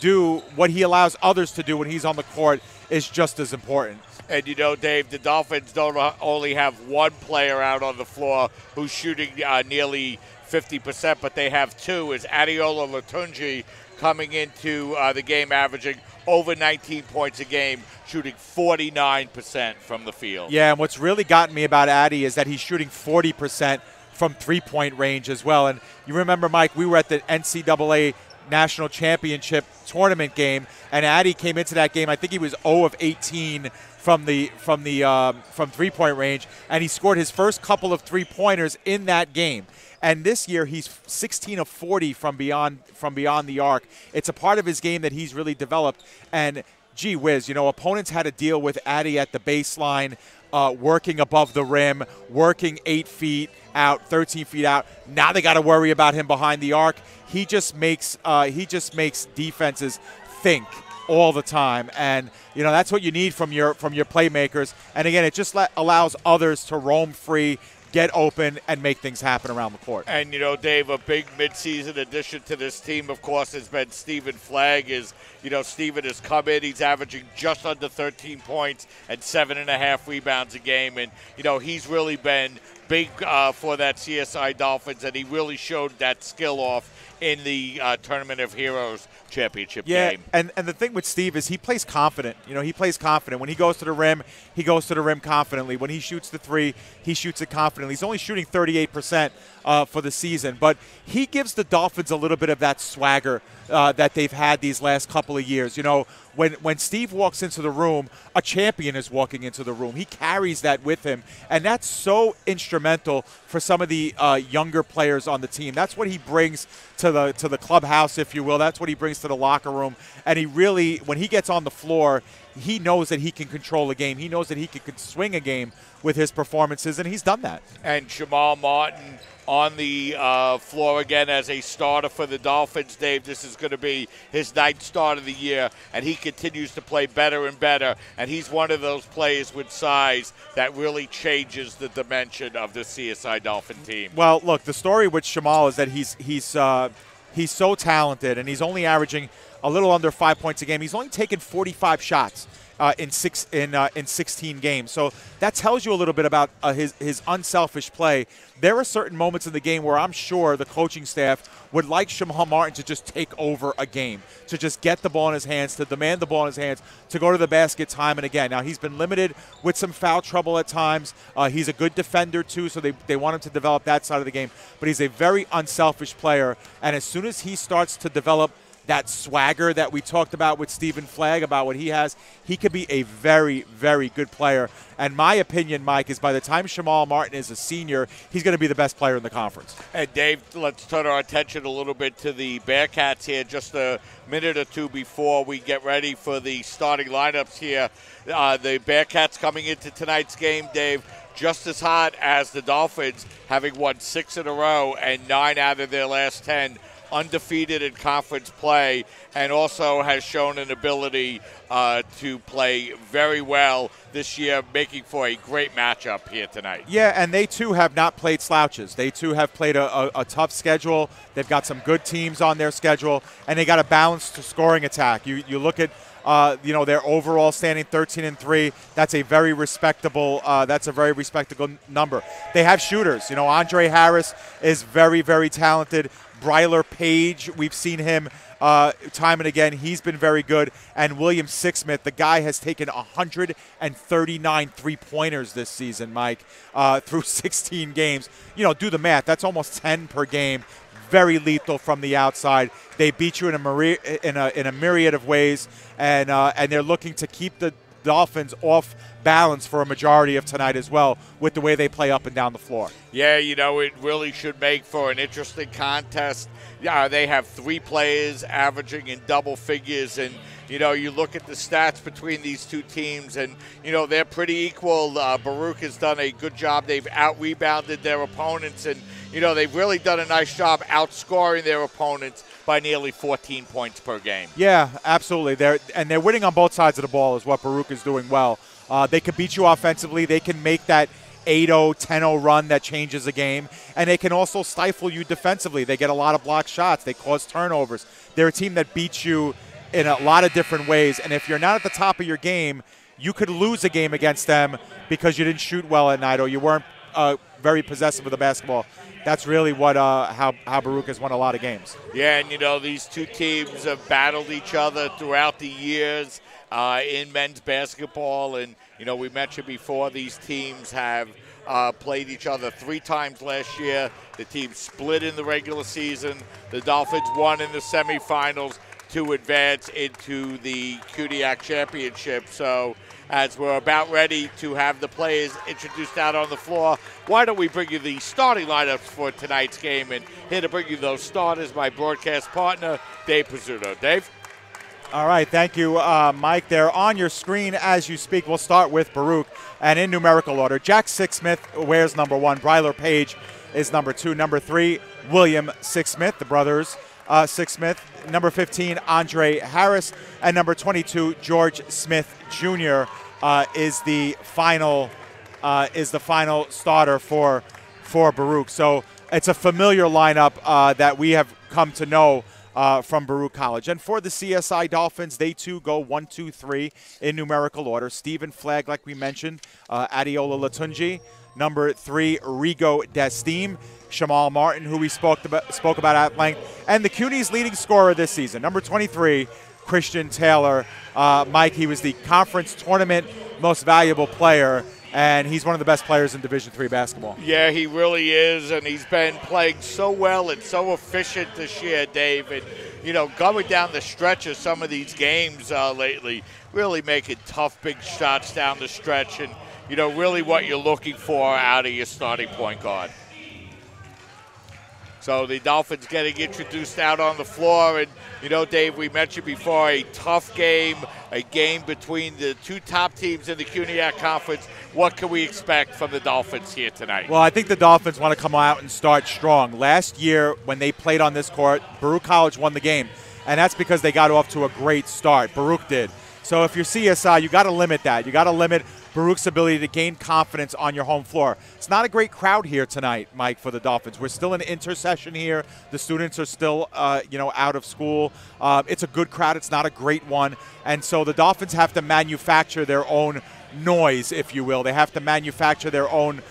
do, what he allows others to do when he's on the court is just as important. And, you know, Dave, the Dolphins don't only have one player out on the floor who's shooting nearly 50%, but they have two, is Adeola Latunji coming into the game averaging over 19 points a game, shooting 49% from the field. Yeah, and what's really gotten me about Addy is that he's shooting 40% from three-point range as well. And you remember, Mike, we were at the NCAA National Championship tournament game, and Addy came into that game, I think he was 0 of 18 from three-point range, and he scored his first couple of three-pointers in that game. And this year he's 16 of 40 from beyond the arc. It's a part of his game that he's really developed. And gee whiz, you know, opponents had to deal with Addy at the baseline, working above the rim, working 8 feet out, 13 feet out. Now they got to worry about him behind the arc. He just makes defenses think all the time, and you know that's what you need from your playmakers. And again, it just allows others to roam free, get open, and make things happen around the court. And, you know, Dave, a big midseason addition to this team, of course, has been Stephen Flagg. Stephen has come in. He's averaging just under 13 points and 7.5 rebounds a game. And, you know, he's really been big for that CSI Dolphins, and he really showed that skill off in the Tournament of Heroes championship game. And the thing with Steve is he plays confident. You know, he plays confident. When he goes to the rim, he goes to the rim confidently. When he shoots the three, he shoots it confidently. He's only shooting 38% for the season, but he gives the Dolphins a little bit of that swagger that they've had these last couple of years. You know, when Steve walks into the room, a champion is walking into the room. He carries that with him, and that's so instrumental for some of the younger players on the team. That's what he brings to the clubhouse, if you will. That's what he brings to the locker room. And he really, when he gets on the floor, he knows that he can control a game. He knows that he can swing a game with his performances, and he's done that. And Jamal Martin on the floor again as a starter for the Dolphins, Dave. This is going to be his 9th start of the year, and he continues to play better and better. And he's one of those players with size that really changes the dimension of the CSI Dolphin team. Well, look, the story with Jamal is that he's so talented, and he's only averaging a little under 5 points a game. He's only taken 45 shots in 16 games. So that tells you a little bit about his unselfish play. There are certain moments in the game where I'm sure the coaching staff would like Jamal Martin to just take over a game, to just get the ball in his hands, to demand the ball in his hands, to go to the basket time and again. Now, he's been limited with some foul trouble at times. He's a good defender, too, so they want him to develop that side of the game. But he's a very unselfish player, and as soon as he starts to develop that swagger that we talked about with Stephen Flagg, about what he has, he could be a very, very good player. And my opinion, Mike, is by the time Jamal Martin is a senior, he's going to be the best player in the conference. And, Dave, let's turn our attention a little bit to the Bearcats here just a minute or two before we get ready for the starting lineups here. The Bearcats coming into tonight's game, Dave, just as hot as the Dolphins, having won 6 in a row and 9 out of their last 10. Undefeated in conference play, and also has shown an ability to play very well this year, making for a great matchup here tonight. Yeah, and they too have not played slouches. They too have played a tough schedule. They've got some good teams on their schedule, and they got a balanced scoring attack. You look at their overall standing 13-3. That's a very respectable. Number. They have shooters. You know, Andre Harris is very, very talented. Bryler Page, we've seen him time and again. He's been very good. And William Sixsmith, the guy has taken 139 three-pointers this season, Mike, through 16 games. You know, do the math. That's almost 10 per game. Very lethal from the outside. They beat you in a myriad of ways, and they're looking to keep the Dolphins off balance for a majority of tonight as well with the way they play up and down the floor. Yeah, you know, it really should make for an interesting contest. Yeah, they have 3 players averaging in double figures, and you know, you look at the stats between these two teams, and you know, they're pretty equal. Baruch has done a good job. They've out-rebounded their opponents, and you know, they've really done a nice job outscoring their opponents by nearly 14 points per game. Yeah, absolutely. They're winning on both sides of the ball is what Baruch is doing well. They can beat you offensively. They can make that 8-0, 10-0 run that changes a game. And they can also stifle you defensively. They get a lot of blocked shots. They cause turnovers. They're a team that beats you in a lot of different ways. And if you're not at the top of your game, you could lose a game against them because you didn't shoot well at night or you weren't very possessive of the basketball. That's really what how Baruch has won a lot of games. Yeah, and these two teams have battled each other throughout the years in men's basketball. And, we mentioned before these teams have played each other 3 times last year. The teams split in the regular season. The Dolphins won in the semifinals to advance into the Untitled Championship. So as we're about ready to have the players introduced out on the floor, why don't we bring you the starting lineups for tonight's game? And here to bring you those starters, my broadcast partner, Dave Pizzuto. Dave? All right, thank you, Mike. They're on your screen as you speak. We'll start with Baruch, and in numerical order. Jack Sixsmith wears number 1. Bryler Page is number 2. Number 3, William Sixsmith, the brothers Sixsmith. Number 15, Andre Harris. And number 22, George Smith Jr. Is the final starter for Baruch. So it's a familiar lineup that we have come to know from Baruch College. And for the CSI Dolphins, they too go 1, 2, 3 in numerical order. Stephen Flagg, like we mentioned, Adeola Latunji. Number 3, Rigo Desteem. Shamal Martin, who we spoke about at length. And the CUNY's leading scorer this season, number 23, Christian Taylor. Mike, he was the conference tournament most valuable player, and he's one of the best players in Division III basketball. Yeah, he really is, and he's been playing so well and so efficient this year, Dave. And, going down the stretch of some of these games lately, really making tough big shots down the stretch and, really what you're looking for out of your starting point guard. So the Dolphins getting introduced out on the floor. And, Dave, we mentioned before, a tough game, a game between the 2 top teams in the CUNYAC Conference. What can we expect from the Dolphins here tonight? Well, I think the Dolphins want to come out and start strong. Last year, when they played on this court, Baruch College won the game. And that's because they got off to a great start. Baruch did. So if you're CSI, you got to limit that. You got to limit Baruch's ability to gain confidence on your home floor. It's not a great crowd here tonight, Mike, for the Dolphins. We're still in intersession here. The students are still, out of school. It's a good crowd. It's not a great one. And so the Dolphins have to manufacture their own noise, if you will. They have to manufacture their own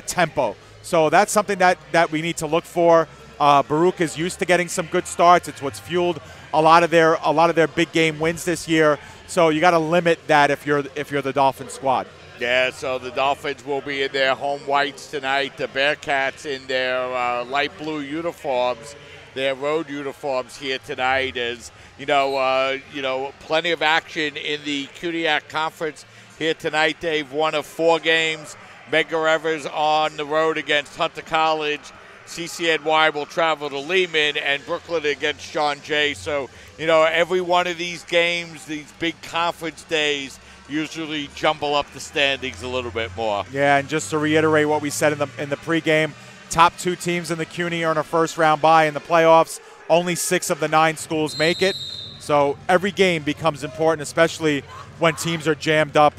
tempo. So that's something that we need to look for. Baruch is used to getting some good starts. It's what's fueled a lot of their big game wins this year. So you got to limit that if you're the Dolphins squad. Yeah, so the Dolphins will be in their home whites tonight. The Bearcats in their light blue uniforms, their road uniforms here tonight. As plenty of action in the CUNYAC Conference here tonight. They've won 4 games. Medgar Evers on the road against Hunter College. CCNY will travel to Lehman, and Brooklyn against John Jay. So, every one of these games, these big conference days, usually jumble up the standings a little bit more. Yeah, and just to reiterate what we said in the pregame, top 2 teams in the CUNY are on a first-round bye in the playoffs. Only 6 of the 9 schools make it. So every game becomes important, especially when teams are jammed up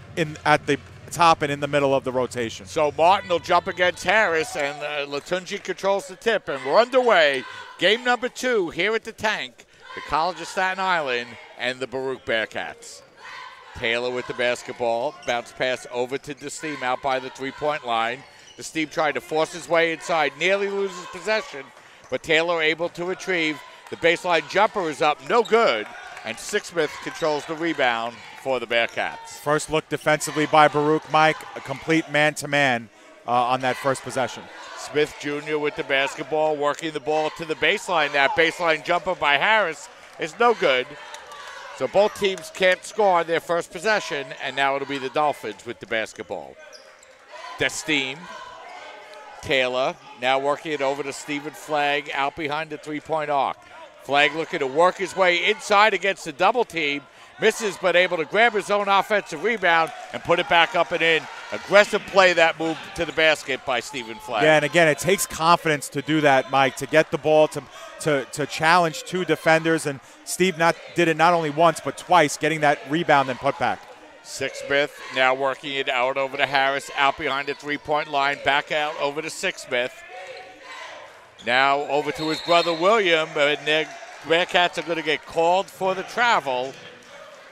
at the top and in the middle of the rotation. So Martin will jump against Harris, and Latunji controls the tip, and we're underway. Game number 2 here at the Tank, the College of Staten Island and the Baruch Bearcats. Taylor with the basketball, bounce pass over to Desteem out by the 3-point line. Desteem tried to force his way inside, nearly loses possession, but Taylor able to retrieve. The baseline jumper is up, no good, and Sixsmith controls the rebound for the Bearcats. First look defensively by Baruch, Mike, a complete man-to-man on that first possession. Smith Jr. with the basketball, working the ball to the baseline. That baseline jumper by Harris is no good. So both teams can't score on their first possession, and now it'll be the Dolphins with the basketball. Desteem, Taylor, now working it over to Stephen Flagg out behind the 3-point arc. Flagg looking to work his way inside against the double team. Misses, but able to grab his own offensive rebound and put it back up and in. Aggressive play, that move to the basket by Stephen Flagg. Yeah, and again, it takes confidence to do that, Mike, to get the ball to challenge 2 defenders. And Steve did it not only once but twice, getting that rebound and put back. Sixsmith now working it out over to Harris, out behind the 3-point line, back out over to Sixsmith. Now over to his brother William, and they're Bearcats are going to get called for the travel.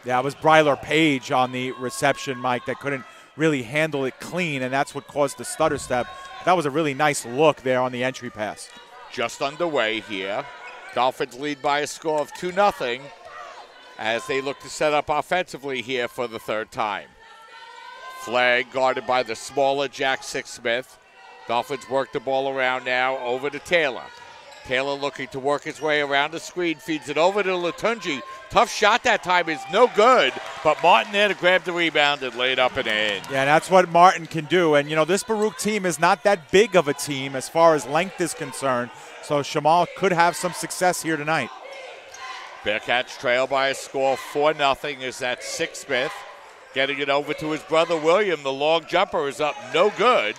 Yeah, it was Bryler Page on the reception, Mike, that couldn't really handle it clean, and that's what caused the stutter step. That was a really nice look there on the entry pass. Just underway here. Dolphins lead by a score of 2-0 as they look to set up offensively here for the third time. Flag guarded by the smaller Jack Sixsmith. Dolphins work the ball around now over to Taylor. Taylor looking to work his way around the screen, feeds it over to Latunji. Tough shot that time is no good, but Martin there to grab the rebound and lay it up and in. Yeah, that's what Martin can do. And, you know, this Baruch team is not that big of a team as far as length is concerned, so Shamal could have some success here tonight. Bearcats trail by a score 4-0 as that Sixsmith getting it over to his brother William. The long jumper is up no good,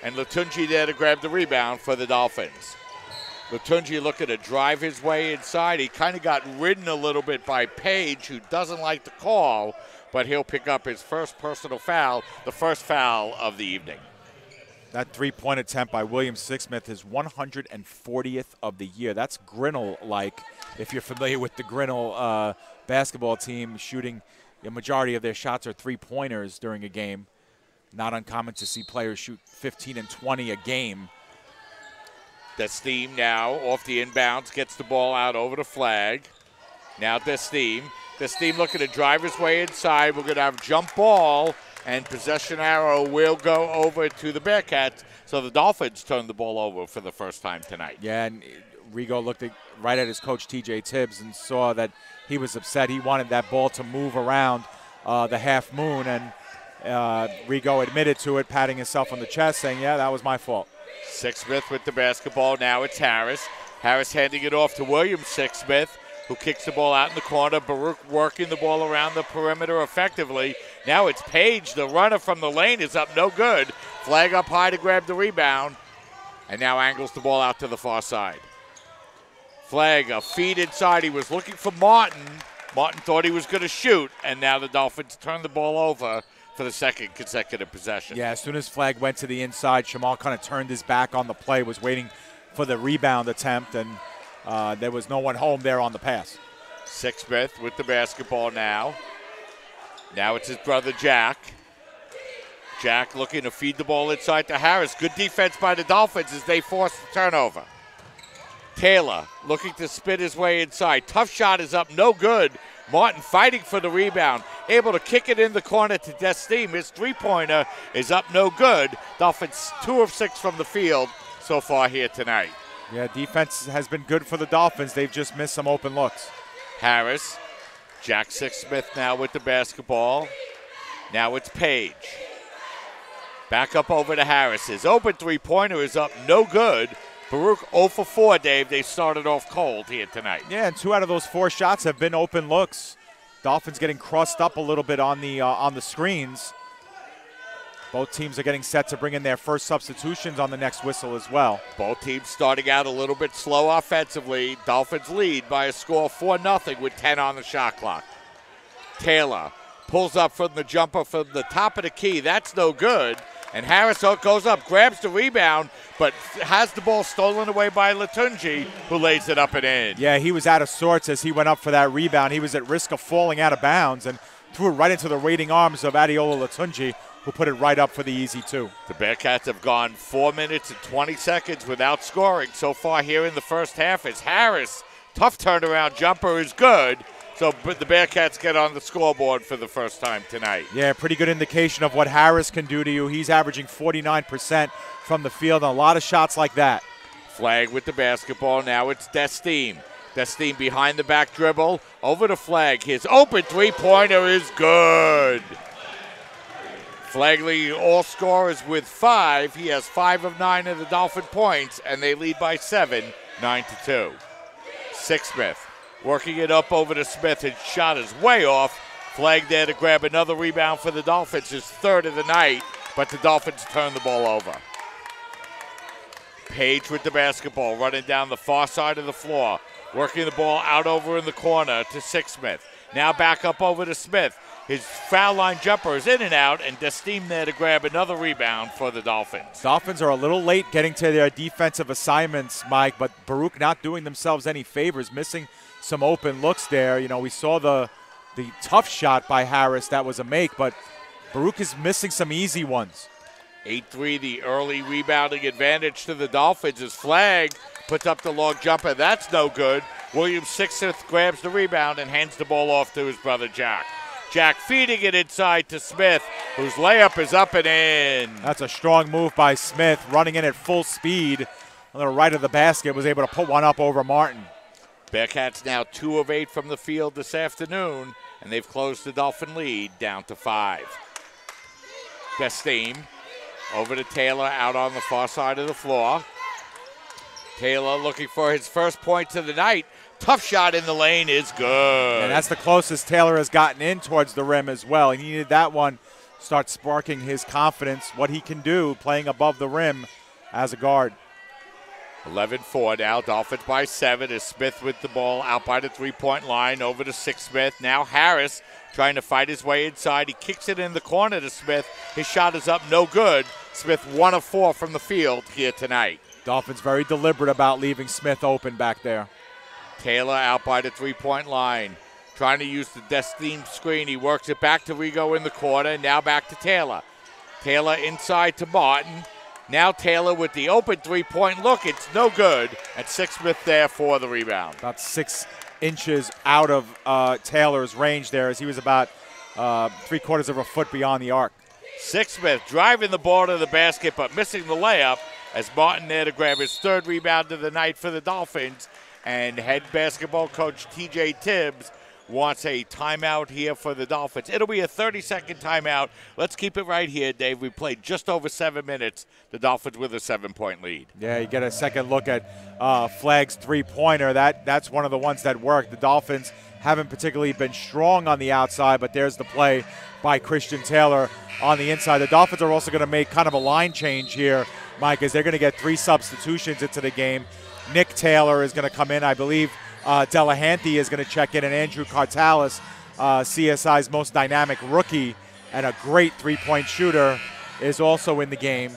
and Latunji there to grab the rebound for the Dolphins. Latunji looking to drive his way inside. He kind of got ridden a little bit by Page, who doesn't like the call, but he'll pick up his first personal foul, the first foul of the evening. That three-point attempt by William Sixsmith is 140th of the year. That's Grinnell-like, if you're familiar with the Grinnell basketball team, shooting the majority of their shots are three-pointers during a game. Not uncommon to see players shoot 15 and 20 a game. Destim now off the inbounds, gets the ball out over the flag. Now Destim. Destim looking to drive his way inside. We're going to have jump ball, and possession arrow will go over to the Bearcats. So the Dolphins turn the ball over for the first time tonight. Yeah, and Rigo looked right at his coach, T.J. Tibbs, and saw that he was upset. He wanted that ball to move around the half moon, and Rigo admitted to it, patting himself on the chest, saying, yeah, that was my fault. Sixsmith with the basketball. Now it's Harris. Harris handing it off to William Sixsmith, who kicks the ball out in the corner. Baruch working the ball around the perimeter effectively. Now it's Page. The runner from the lane is up no good. Flag up high to grab the rebound. And now angles the ball out to the far side. Flag, a feed inside. He was looking for Martin. Martin thought he was going to shoot. And now the Dolphins turn the ball over for the second consecutive possession. Yeah, as soon as Flag went to the inside, Shamal kind of turned his back on the play, was waiting for the rebound attempt, and there was no one home there on the pass. Sixsmith with the basketball now. Now it's his brother Jack. Jack looking to feed the ball inside to Harris. Good defense by the Dolphins as they force the turnover. Taylor looking to spin his way inside. Tough shot is up, no good. Martin fighting for the rebound, able to kick it in the corner to Destim. His three-pointer is up no good. Dolphins 2 of 6 from the field so far here tonight. Yeah, defense has been good for the Dolphins. They've just missed some open looks. Harris, Jack Sixsmith now with the basketball. Now it's Page. Back up over to Harris. His open three-pointer is up no good. Baruch 0 for 4, Dave. They started off cold here tonight. Yeah, and 2 out of those 4 shots have been open looks. Dolphins getting crossed up a little bit on the screens. Both teams are getting set to bring in their first substitutions on the next whistle as well. Both teams starting out a little bit slow offensively. Dolphins lead by a score of 4-0 with 10 on the shot clock. Taylor pulls up from the jumper from the top of the key. That's no good. And Harris goes up, grabs the rebound, but has the ball stolen away by Latunji, who lays it up and in. Yeah, he was out of sorts as he went up for that rebound. He was at risk of falling out of bounds and threw it right into the waiting arms of Adeola Latunji, who put it right up for the easy 2. The Bearcats have gone 4 minutes and 20 seconds without scoring so far here in the first half. As Harris, tough turnaround jumper is good. So the Bearcats get on the scoreboard for the first time tonight. Yeah, pretty good indication of what Harris can do to you. He's averaging 49% from the field, and a lot of shots like that. Flag with the basketball. Now it's Destim. Destim behind the back dribble. Over to Flag. His open three-pointer is good. Flag leading all scorers with 5. He has 5 of 9 of the Dolphin points, and they lead by 7, 9-2. Sixsmith working it up over to Smith. His shot is way off. Flag there to grab another rebound for the Dolphins, his 3rd of the night, but the Dolphins turn the ball over. Page with the basketball, running down the far side of the floor, working the ball out over in the corner to Sixsmith. Now back up over to Smith. His foul line jumper is in and out, and Destim there to grab another rebound for the Dolphins. Dolphins are a little late getting to their defensive assignments, Mike, but Baruch not doing themselves any favors, missing some open looks there. You know, we saw the tough shot by Harris. That was a make, but Baruch is missing some easy ones. 8-3, the early rebounding advantage to the Dolphins is Flagg. Puts up the long jumper. That's no good. William Sixth grabs the rebound and hands the ball off to his brother Jack. Jack feeding it inside to Smith, whose layup is up and in. That's a strong move by Smith, running in at full speed on the right of the basket, was able to put one up over Martin. Bearcats now 2 of 8 from the field this afternoon, and they've closed the Dolphin lead down to 5. Destim over to Taylor out on the far side of the floor. Taylor looking for his first points of the night. Tough shot in the lane is good. And that's the closest Taylor has gotten in towards the rim as well. He needed that one, start sparking his confidence, what he can do playing above the rim as a guard. 11-4 now, Dolphins by 7 as Smith with the ball out by the three-point line over to Smith. Now Harris trying to fight his way inside. He kicks it in the corner to Smith. His shot is up, no good. Smith 1 of 4 from the field here tonight. Dolphins very deliberate about leaving Smith open back there. Taylor out by the three-point line. Trying to use the Destim screen. He works it back to Rigo in the corner. Now back to Taylor. Taylor inside to Martin. Now Taylor with the open three-point look. It's no good. And Smith there for the rebound. About 6 inches out of Taylor's range there, as he was about 3/4 of a foot beyond the arc. Smith driving the ball to the basket but missing the layup as Martin there to grab his 3rd rebound of the night for the Dolphins. And head basketball coach T.J. Tibbs wants a timeout here for the Dolphins. It'll be a 30-second timeout. Let's keep it right here, Dave. We played just over 7 minutes. The Dolphins with a 7-point lead. Yeah, you get a second look at Flagg's three-pointer. That's one of the ones that worked. The Dolphins haven't particularly been strong on the outside, but there's the play by Christian Taylor on the inside. The Dolphins are also going to make kind of a line change here, Mike, as they're going to get 3 substitutions into the game. Nick Taylor is going to come in. I believe Delahanty is going to check in, and Andrew Cartalis, CSI's most dynamic rookie and a great three-point shooter, is also in the game.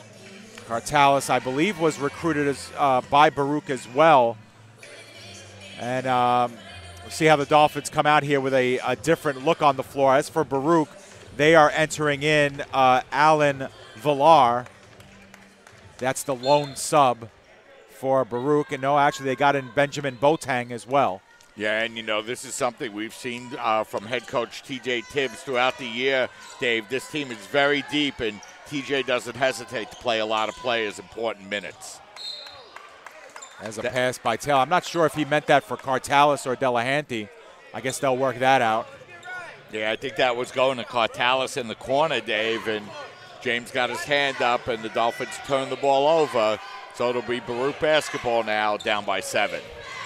Cartalis, I believe, was recruited by Baruch as well. And we'll see how the Dolphins come out here with a different look on the floor. As for Baruch, they are entering in Alan Villar. That's the lone sub for Baruch. And no, actually, they got in Benjamin Boateng as well. Yeah, and, you know, this is something we've seen from head coach T.J. Tibbs throughout the year, Dave. This team is very deep, and T.J. doesn't hesitate to play a lot of players important minutes. As a pass by Taylor. I'm not sure if he meant that for Cartalis or Delahanty. I guess they'll work that out. Yeah, I think that was going to Cartalis in the corner, Dave, and James got his hand up, and the Dolphins turned the ball over. So it'll be Baruch basketball now, down by 7.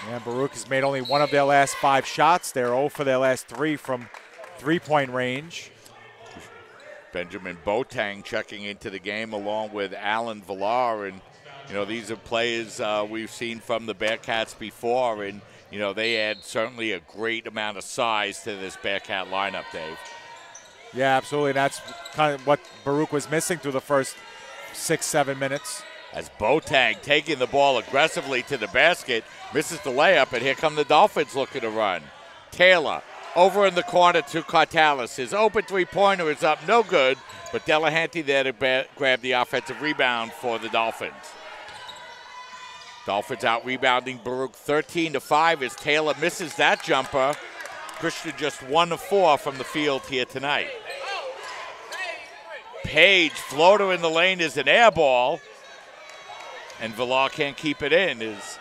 Yeah, Baruch has made only 1 of their last 5 shots. They're 0 for their last 3 from three-point range. Benjamin Boateng checking into the game along with Alan Villar. And, you know, these are players we've seen from the Bearcats before. And, you know, they add certainly a great amount of size to this Bearcat lineup, Dave. Yeah, absolutely. And that's kind of what Baruch was missing through the first 6-7 minutes. As Boateng taking the ball aggressively to the basket, misses the layup, and here come the Dolphins looking to run. Taylor over in the corner to Cartalis. His open three-pointer is up, no good, but Delahanty there to grab the offensive rebound for the Dolphins. Dolphins out rebounding Baruch 13-5 as Taylor misses that jumper. Christian just 1 of 4 from the field here tonight. Page, floater in the lane, is an air ball. And Villar can't keep it in as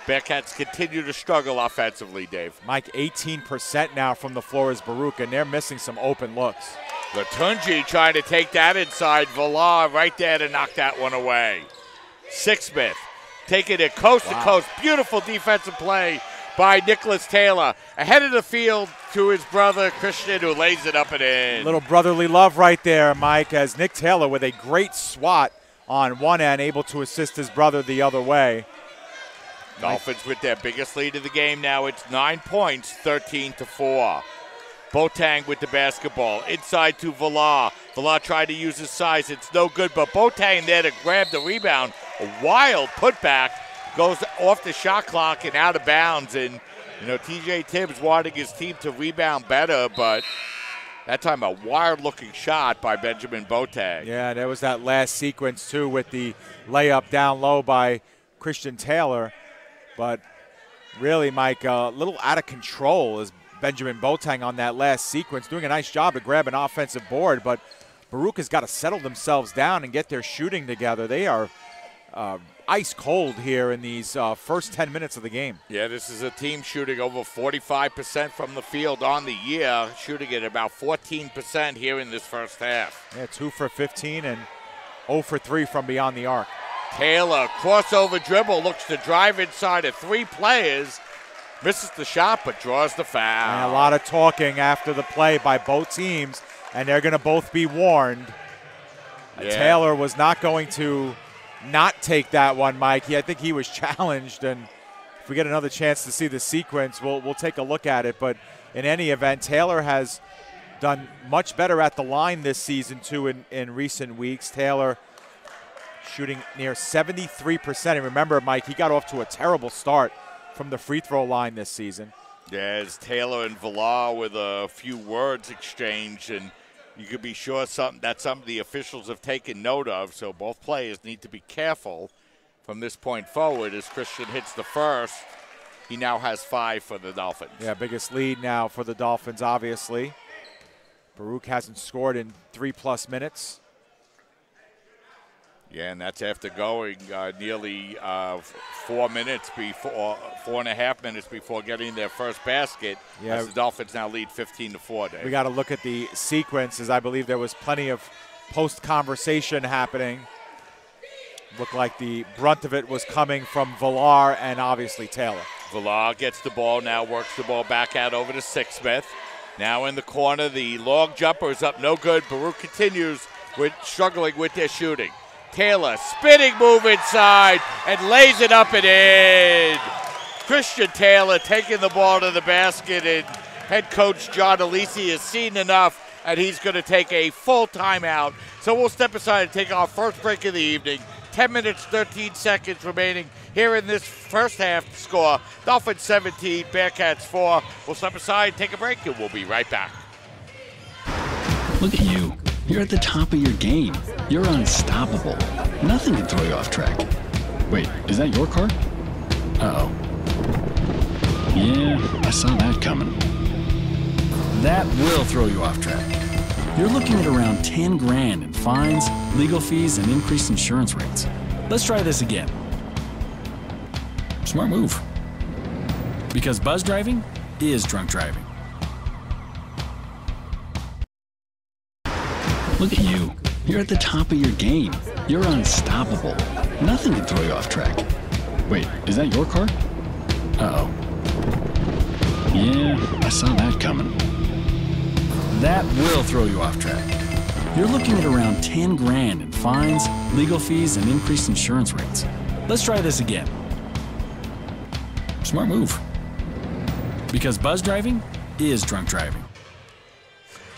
Bearcats continue to struggle offensively, Dave. Mike, 18% now from the floor is Baruch, and they're missing some open looks. Latunji trying to take that inside. Villar right there to knock that one away. Sixsmith taking it coast to coast. Beautiful defensive play by Nicholas Taylor. Ahead of the field to his brother Christian, who lays it up and in. Little brotherly love right there, Mike, as Nick Taylor with a great swat on one end, able to assist his brother the other way. Dolphins with their biggest lead of the game now. It's 9 points, 13-4. Boateng with the basketball. Inside to Villar. Villar tried to use his size. It's no good, but Boateng there to grab the rebound. A wild putback. Goes off the shot clock and out of bounds. And, TJ Tibbs wanting his team to rebound better, but that time a wild-looking shot by Benjamin Boateng. Yeah, there was that last sequence, too, with the layup down low by Christian Taylor. But really, Mike, a little out of control is Benjamin Boateng on that last sequence, doing a nice job to grab an offensive board. But Baruch has got to settle themselves down and get their shooting together. They are ice cold here in these first 10 minutes of the game. Yeah, this is a team shooting over 45% from the field on the year, shooting at about 14% here in this first half. Yeah, 2 for 15 and 0 for 3 from beyond the arc. Taylor, crossover dribble, looks to drive inside of 3 players, misses the shot but draws the foul. And a lot of talking after the play by both teams, and they're going to both be warned. Yeah. Taylor was not going to not take that one, Mike. I think he was challenged, and if we get another chance to see the sequence, we'll take a look at it. But in any event, Taylor has done much better at the line this season, too, in recent weeks. Taylor shooting near 73%. And remember, Mike, he got off to a terrible start from the free throw line this season. Yeah, as Taylor and Villar with a few words exchanged, and you could be sure that some of the officials have taken note of, so both players need to be careful from this point forward. As Christian hits the first, he now has 5 for the Dolphins. Yeah, biggest lead now for the Dolphins, obviously. Baruch hasn't scored in 3+ minutes. Yeah, and that's after going nearly 4 minutes before, 4.5 minutes before getting their first basket. Yeah, as the Dolphins now lead 15-4. Dave. We got to look at the sequences. I believe there was plenty of post-conversation happening. Looked like the brunt of it was coming from Villar and obviously Taylor. Villar gets the ball now, works the ball back out over to Sixsmith. Now in the corner, the long jumper is up, no good. Baruch continues struggling with their shooting. Taylor, spinning move inside, and lays it up and in. Christian Taylor taking the ball to the basket, and head coach John Alisi has seen enough, and he's going to take a full timeout. So we'll step aside and take our first break of the evening. 10 minutes, 13 seconds remaining here in this first half score. Dolphins 17, Bearcats 4. We'll step aside, take a break, and we'll be right back. Look at you. You're at the top of your game. You're unstoppable. Nothing can throw you off track. Wait, is that your car? Uh-oh. Yeah, I saw that coming. That will throw you off track. You're looking at around 10 grand in fines, legal fees, and increased insurance rates. Let's try this again. Smart move. Because buzz driving is drunk driving. Look at you. You're at the top of your game. You're unstoppable. Nothing can throw you off track. Wait, is that your car? Uh-oh. Yeah, I saw that coming. That will throw you off track. You're looking at around 10 grand in fines, legal fees, and increased insurance rates. Let's try this again. Smart move. Because buzz driving is drunk driving.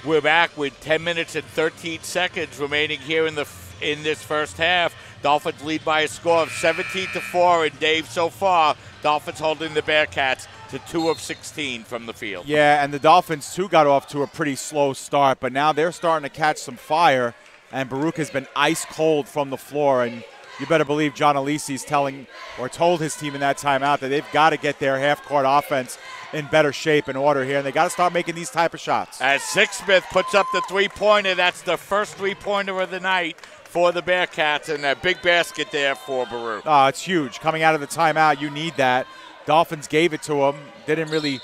We're back with 10 minutes and 13 seconds remaining here in this first half. Dolphins lead by a score of 17-4, and Dave, so far, Dolphins holding the Bearcats to 2 of 16 from the field. Yeah, and the Dolphins, too, got off to a pretty slow start, but now they're starting to catch some fire, and Baruch has been ice cold from the floor, and you better believe John Alisi's told his team in that timeout that they've got to get their half-court offense in better shape and order here, and they got to start making these type of shots. As Sixsmith puts up the three-pointer, that's the first three-pointer of the night for the Bearcats, and a big basket there for Baruch. Oh, it's huge. Coming out of the timeout, you need that. Dolphins gave it to him. Didn't really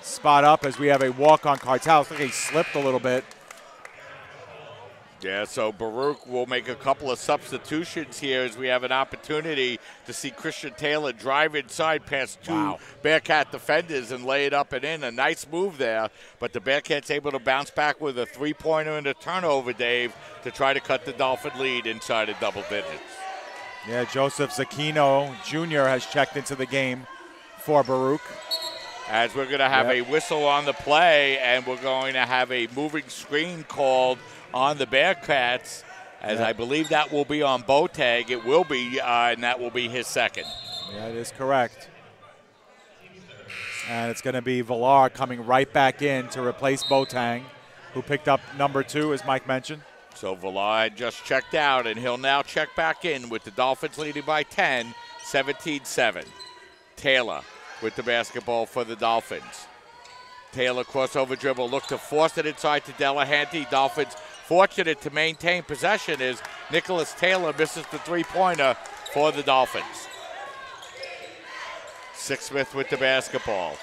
spot up as we have a walk on Cartel. Looks like he slipped a little bit. Yeah, so Baruch will make a couple of substitutions here as we have an opportunity to see Christian Taylor drive inside past 2 Bearcat defenders and lay it up and in. A nice move there, but the Bearcats able to bounce back with a three-pointer and a turnover, Dave, to try to cut the Dolphin lead inside of double digits. Yeah, Joseph Zacchino Jr. has checked into the game for Baruch. as we're going to have a whistle on the play, and we're going to have a moving screen called on the Bearcats, as I believe that will be on Boateng. It will be, and that will be his second. Yeah, it is correct. And it's going to be Villar coming right back in to replace Boateng, who picked up number 2, as Mike mentioned. So Villar had just checked out, and he'll now check back in with the Dolphins leading by 10, 17-7. Taylor with the basketball for the Dolphins. Taylor crossover dribble, look to force it inside to Delahanty. Dolphins fortunate to maintain possession as Nicholas Taylor misses the three-pointer for the Dolphins. Sixsmith with the basketball.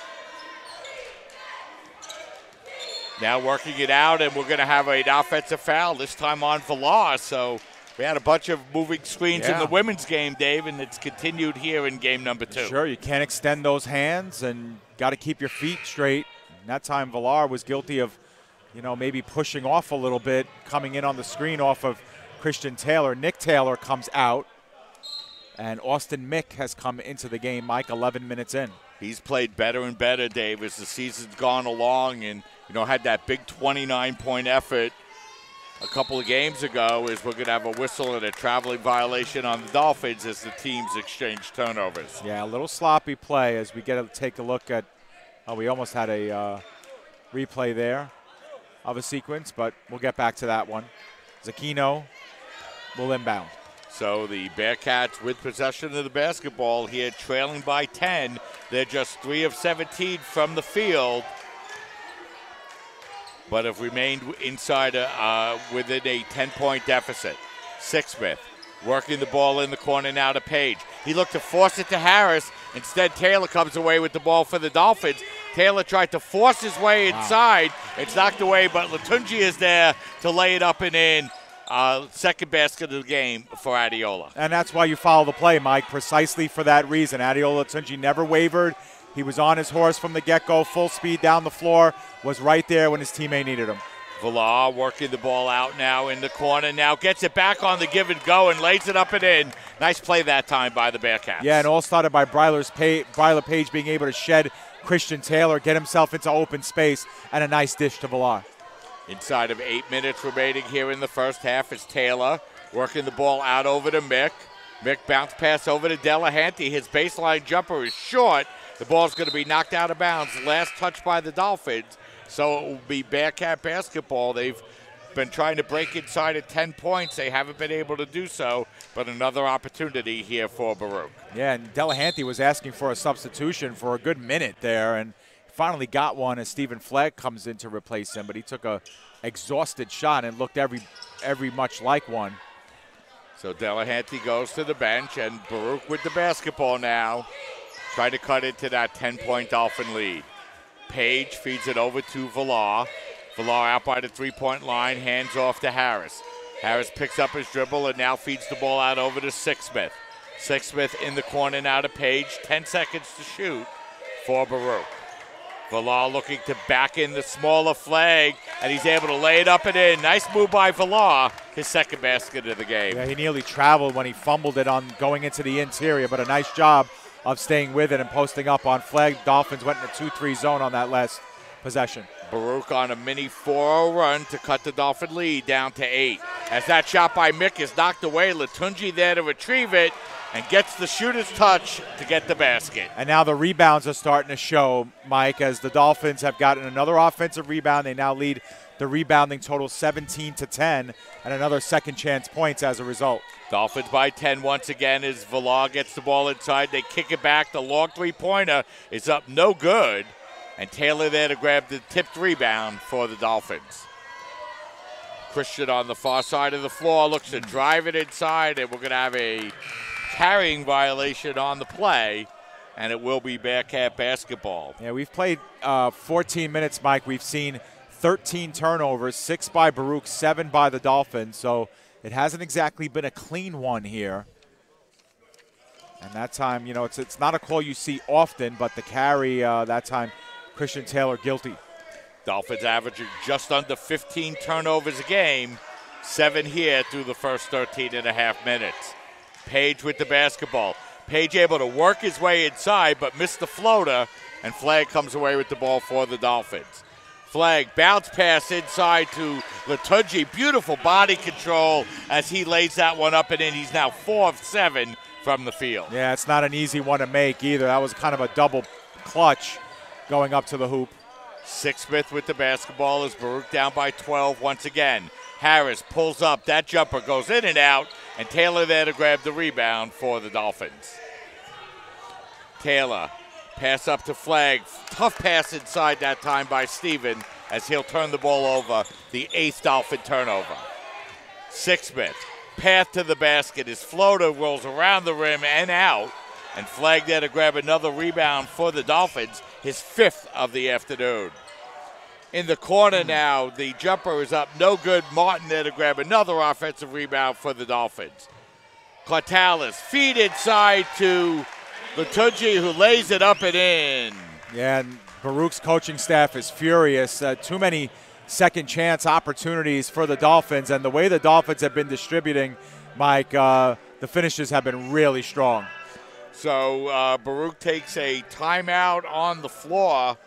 Now working it out, and we're going to have an offensive foul, this time on Villar. So we had a bunch of moving screens in the women's game, Dave, and it's continued here in game number 2. Sure, you can't extend those hands and got to keep your feet straight. And that time Villar was guilty of, maybe pushing off a little bit, coming in on the screen off of Christian Taylor. Nick Taylor comes out, and Austin Mick has come into the game, Mike, 11 minutes in. He's played better and better, Dave, as the season's gone along, and had that big 29-point effort a couple of games ago. Is we're going to have a whistle and a traveling violation on the Dolphins as the teams exchange turnovers. Yeah, a little sloppy play as we get to take a look at, we almost had a replay there of a sequence, but we'll get back to that one. Zecchino will inbound. So the Bearcats with possession of the basketball here, trailing by 10. They're just 3 of 17 from the field, but have remained inside within a 10-point deficit. Sixsmith working the ball in the corner now to Page. He looked to force it to Harris. Instead, Taylor comes away with the ball for the Dolphins. Taylor tried to force his way inside. It's knocked away, but Latunji is there to lay it up and in. Second basket of the game for Adiola. And that's why you follow the play, Mike, precisely for that reason. Adiola Latunji never wavered. He was on his horse from the get-go, full speed down the floor, was right there when his teammate needed him. Villar working the ball out now in the corner, now gets it back on the give and go and lays it up and in. Nice play that time by the Bearcats. Yeah, and all started by Bryler Page being able to shed Christian Taylor, get himself into open space, and a nice dish to Villar. Inside of 8 minutes remaining here in the first half is Taylor working the ball out over to Mick. Mick bounce pass over to Delahanty. His baseline jumper is short. The ball's going to be knocked out of bounds. Last touch by the Dolphins. So it will be Bearcat basketball. They've been trying to break inside at 10 points. They haven't been able to do so, but another opportunity here for Baruch. Yeah, and Delahanty was asking for a substitution for a good minute there, and finally got one as Stephen Flagg comes in to replace him, but he took a exhausted shot and looked every much like one. So Delahanty goes to the bench, and Baruch with the basketball now, trying to cut into that 10-point Dolphin lead. Page feeds it over to Villar. Villar out by the three-point line, hands off to Harris. Harris picks up his dribble and now feeds the ball out over to Sixsmith. Sixsmith in the corner now to Page. 10 seconds to shoot for Baruch. Villar looking to back in the smaller Flag, and he's able to lay it up and in. Nice move by Villar, his second basket of the game. Yeah, he nearly traveled when he fumbled it on going into the interior, but a nice job of staying with it and posting up on Flag. Dolphins went in a 2-3 zone on that last possession. Baruch on a mini 4-0 run to cut the Dolphin lead down to 8. As that shot by Mick is knocked away, Latunji there to retrieve it and gets the shooter's touch to get the basket. And now the rebounds are starting to show, Mike, as the Dolphins have gotten another offensive rebound. They now lead the rebounding total 17-10 and another second chance points as a result. Dolphins by 10 once again as Villar gets the ball inside. They kick it back. The long three-pointer is up no good. And Taylor there to grab the tipped rebound for the Dolphins. Christian on the far side of the floor looks to drive it inside, and we're going to have a carrying violation on the play, and it will be Bearcat basketball. Yeah, we've played 14 minutes, Mike. We've seen 13 turnovers, 6 by Baruch, 7 by the Dolphins, so it hasn't exactly been a clean one here. And that time, you know, it's not a call you see often, but the carry that time, Christian Taylor guilty. Dolphins averaging just under 15 turnovers a game, 7 here through the first 13 and a half minutes. Page with the basketball. Page able to work his way inside, but missed the floater, and Flag comes away with the ball for the Dolphins. Flag bounce pass inside to Latunji. Beautiful body control as he lays that one up and in. He's now 4 of 7 from the field. Yeah, it's not an easy one to make either. That was kind of a double clutch going up to the hoop. Sixsmith with the basketball as Baruch down by 12 once again. Harris pulls up. That jumper goes in and out, and Taylor there to grab the rebound for the Dolphins. Taylor, pass up to Flag. Tough pass inside that time by Steven as he'll turn the ball over. The 8th Dolphin turnover. Sixsmith, path to the basket. His floater rolls around the rim and out. And Flag there to grab another rebound for the Dolphins, his 5th of the afternoon. In the corner now, the jumper is up, no good. Martin there to grab another offensive rebound for the Dolphins. Cortales, feed inside to Latunji, who lays it up and in. Yeah, and Baruch's coaching staff is furious. Too many second chance opportunities for the Dolphins, and the way the Dolphins have been distributing, Mike, the finishes have been really strong. So Baruch takes a timeout on the floor.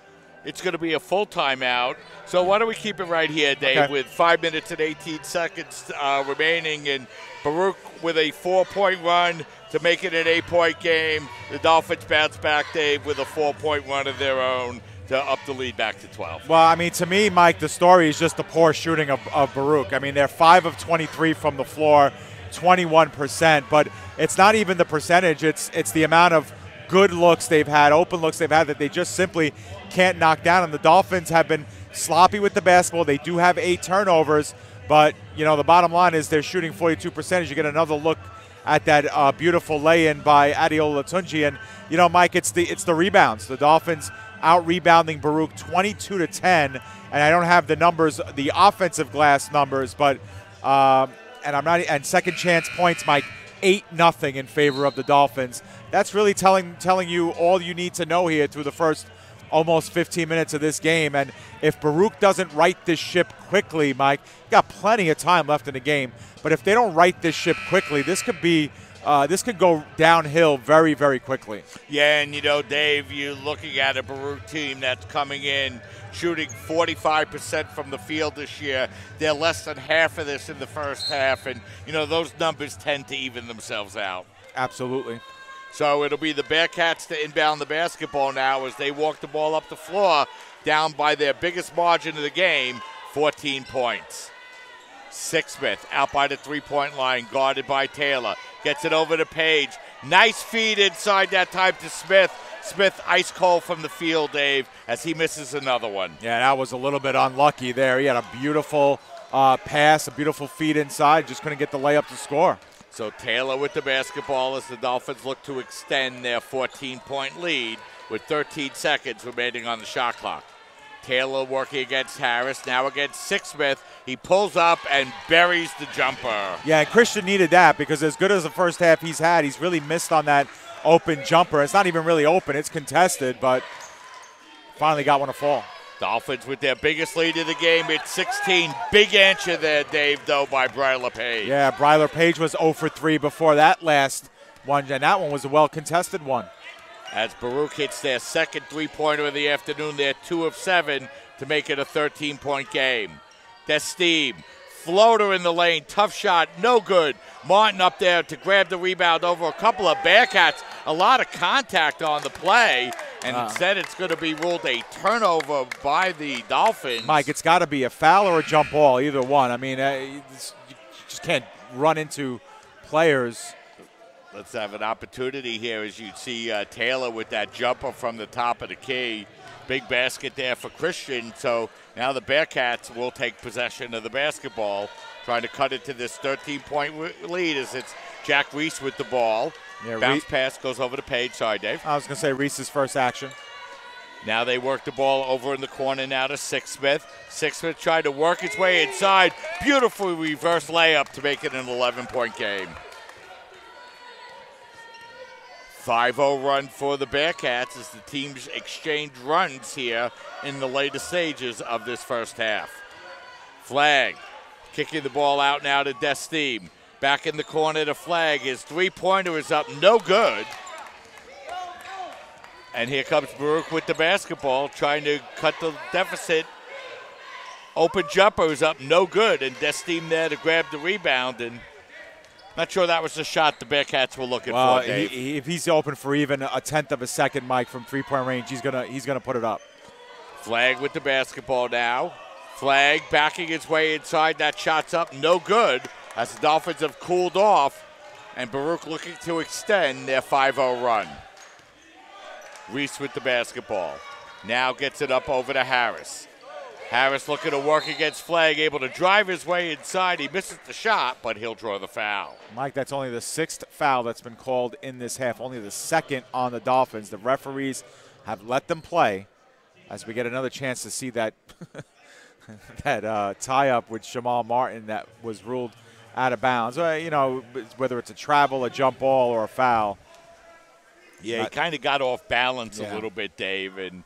It's going to be a full timeout. So why don't we keep it right here, Dave, okay, with 5 minutes and 18 seconds remaining, and Baruch with a 4-point run to make it an 8-point game. The Dolphins bounce back, Dave, with a 4-point run of their own to up the lead back to 12. Well, I mean, to me, Mike, the story is just the poor shooting of Baruch. I mean, they're 5 of 23 from the floor, 21%, but it's not even the percentage. It's the amount of good looks they've had, open looks they've had that they just simply can't knock down. And the Dolphins have been sloppy with the basketball. They do have 8 turnovers, but, you know, the bottom line is they're shooting 42%. As you get another look at that beautiful lay-in by Adeola Latunji. And, you know, Mike, it's the rebounds. The Dolphins out-rebounding Baruch 22-10, and I don't have the numbers, the offensive glass numbers, but and second chance points, Mike, 8-0 in favor of the Dolphins. That's really telling you all you need to know here through the first almost 15 minutes of this game. And if Baruch doesn't right this ship quickly, Mike, you got plenty of time left in the game. But if they don't right this ship quickly, this could go downhill very, very quickly. Yeah, and you know, Dave, you're looking at a Baruch team that's coming in shooting 45% from the field this year. They're less than half of this in the first half, and you know those numbers tend to even themselves out. Absolutely. So it'll be the Bearcats to inbound the basketball now as they walk the ball up the floor, down by their biggest margin of the game, 14 points. Sixsmith out by the three-point line, guarded by Taylor. Gets it over to Page. Nice feed inside that time to Smith. Smith ice cold from the field, Dave, as he misses another one. Yeah, that was a little bit unlucky there. He had a beautiful pass, a beautiful feed inside, just couldn't get the layup to score. So Taylor with the basketball as the Dolphins look to extend their 14-point lead with 13 seconds remaining on the shot clock. Taylor working against Harris, now against Sixsmith. He pulls up and buries the jumper. Yeah, and Christian needed that because as good as the first half he's had, he's really missed on that open jumper. It's not even really open, it's contested, but finally got one to fall. Dolphins with their biggest lead of the game. It's 16. Big answer there, Dave, though, by Bryler Page. Yeah, Bryler Page was 0 for 3 before that last one, and that one was a well-contested one. As Baruch hits their second three-pointer of the afternoon, they're 2 of 7 to make it a 13-point game. Desteem, floater in the lane, tough shot, no good. Martin up there to grab the rebound over a couple of Bearcats. A lot of contact on the play, and instead it's going to be ruled a turnover by the Dolphins. Mike, it's got to be a foul or a jump ball, either one. I mean, you just can't run into players. Let's have an opportunity here as you see Taylor with that jumper from the top of the key. Big basket there for Christian. So now the Bearcats will take possession of the basketball, trying to cut it to this 13-point lead as it's Jack Reese with the ball. Yeah, bounce pass goes over to Page. Sorry, Dave. I was going to say Reese's first action. Now they work the ball over in the corner now to Sixsmith. Sixsmith tried to work his way inside. Beautiful reverse layup to make it an 11-point game. 5-0 run for the Bearcats as the teams exchange runs here in the later stages of this first half. Flag kicking the ball out now to Desteem. Back in the corner to Flag. His three-pointer is up, no good. And here comes Baruch with the basketball, trying to cut the deficit. Open jumper is up, no good, and Destim there to grab the rebound. And not sure that was the shot the Bearcats were looking for, Dave. If he's open for even a tenth of a second, Mike, from three-point range, he's gonna put it up. Flag with the basketball now. Flag backing his way inside. That shot's up, no good, as the Dolphins have cooled off, and Baruch looking to extend their 5-0 run. Reese with the basketball. Now gets it up over to Harris. Harris looking to work against Flag, able to drive his way inside. He misses the shot, but he'll draw the foul. Mike, that's only the 6th foul that's been called in this half, only the 2nd on the Dolphins. The referees have let them play as we get another chance to see that that tie-up with Jamal Martin that was ruled out of bounds. You know, whether it's a travel, a jump ball, or a foul. Yeah, he kind of got off balance a little bit, Dave, and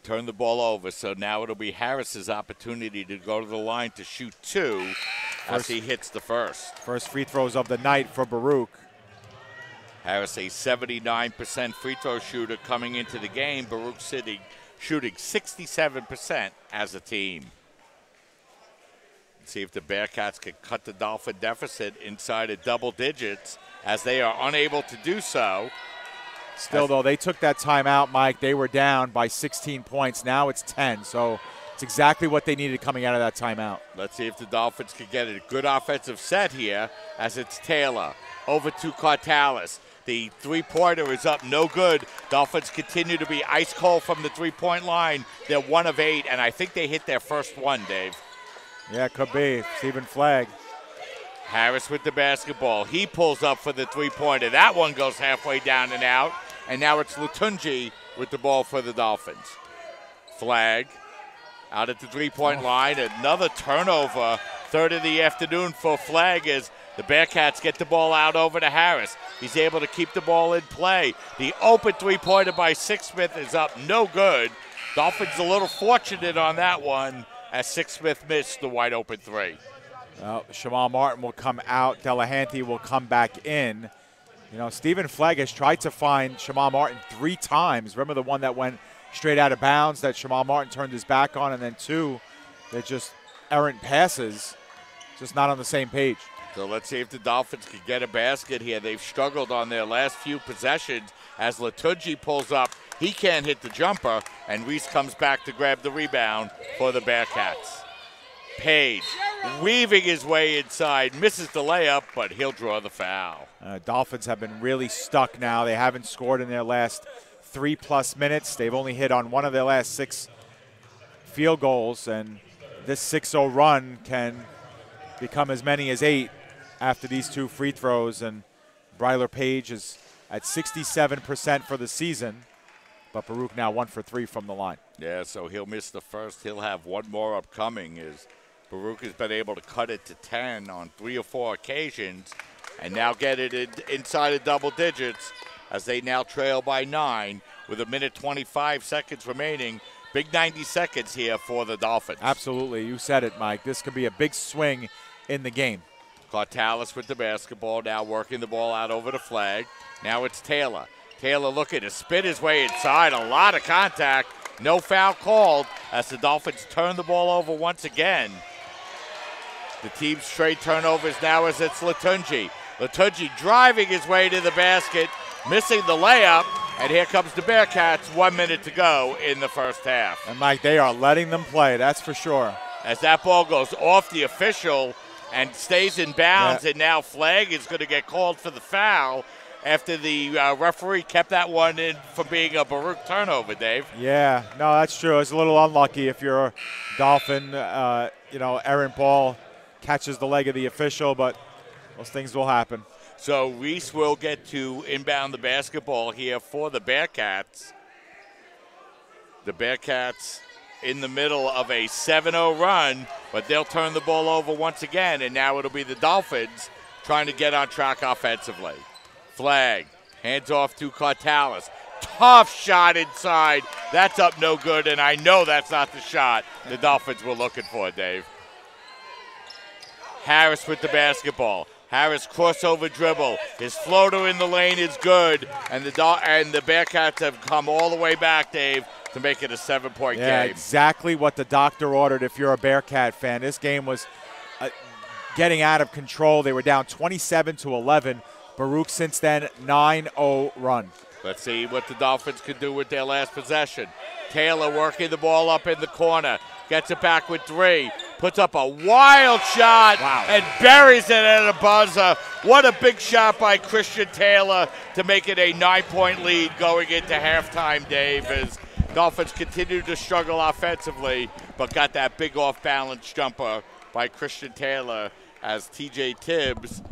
turned the ball over. So now it'll be Harris's opportunity to go to the line to shoot 2 as he hits the first. First free throws of the night for Baruch. Harris, a 79% free throw shooter coming into the game. Baruch shooting 67% as a team. Let's see if the Bearcats can cut the Dolphin deficit inside of double digits, as they are unable to do so. Still, though, they took that timeout, Mike. They were down by 16 points. Now it's 10, so it's exactly what they needed coming out of that timeout. Let's see if the Dolphins can get a good offensive set here, as it's Taylor over to Cartalis. The three-pointer is up, no good. Dolphins continue to be ice cold from the three-point line. They're 1 of 8, and I think they hit their first one, Dave. Yeah, it could be. Stephen Flag. Harris with the basketball. He pulls up for the three-pointer. That one goes halfway down and out. And now it's Latunji with the ball for the Dolphins. Flag out at the three-point line. Another turnover. Third of the afternoon for Flag as the Bearcats get the ball out over to Harris. He's able to keep the ball in play. The open three-pointer by Sixsmith is up, no good. Dolphins a little fortunate on that one as Sixsmith missed the wide-open three. Well, Jamal Martin will come out. Delahanty will come back in. You know, Stephen Flag has tried to find Jamal Martin 3 times. Remember the one that went straight out of bounds that Jamal Martin turned his back on, and then 2 that just errant passes, just not on the same page. So let's see if the Dolphins can get a basket here. They've struggled on their last few possessions as Latunji pulls up. He can't hit the jumper, and Reese comes back to grab the rebound for the Bearcats. Page weaving his way inside, misses the layup, but he'll draw the foul. Dolphins have been really stuck now. They haven't scored in their last 3+ minutes. They've only hit on 1 of their last 6 field goals, and this 6-0 run can become as many as 8 after these 2 free throws. And Bryler Page is at 67% for the season, but Baruch now 1 for 3 from the line. Yeah, so he'll miss the first. He'll have 1 more upcoming as Baruch has been able to cut it to 10 on 3 or 4 occasions and now get it inside of double digits as they now trail by 9 with 1:25 seconds remaining. Big 90 seconds here for the Dolphins. Absolutely. You said it, Mike. This could be a big swing in the game. Cartalis with the basketball, now working the ball out over the Flag. Now it's Taylor. Taylor looking to spin his way inside. A lot of contact. No foul called as the Dolphins turn the ball over once again. The team's straight turnovers now as it's Latunji. Latunji driving his way to the basket, missing the layup, and here comes the Bearcats, 1 minute to go in the first half. And, Mike, they are letting them play, that's for sure. As that ball goes off the official and stays in bounds, and now Flag is going to get called for the foul after the referee kept that one in for being a Baruch turnover, Dave. Yeah, no, that's true. It's a little unlucky if you're a Dolphin, errant ball catches the leg of the official, but those things will happen. So Reese will get to inbound the basketball here for the Bearcats. The Bearcats in the middle of a 7-0 run, but they'll turn the ball over once again, and now it'll be the Dolphins trying to get on track offensively. Flag, hands off to Cartalis. Tough shot inside. That's up no good, and I know that's not the shot the Dolphins were looking for, Dave. Harris with the basketball. Harris crossover dribble. His floater in the lane is good, and the Bearcats have come all the way back, Dave, to make it a 7-point yeah, game. Exactly what the doctor ordered if you're a Bearcat fan. This game was getting out of control. They were down 27-11. Baruch since then, 9-0 run. Let's see what the Dolphins could do with their last possession. Taylor working the ball up in the corner. Gets it back with 3. Puts up a wild shot and buries it at a buzzer. What a big shot by Christian Taylor to make it a 9-point lead going into halftime, Dave, as Dolphins continue to struggle offensively, but got that big off-balance jumper by Christian Taylor as T.J. Tibbs,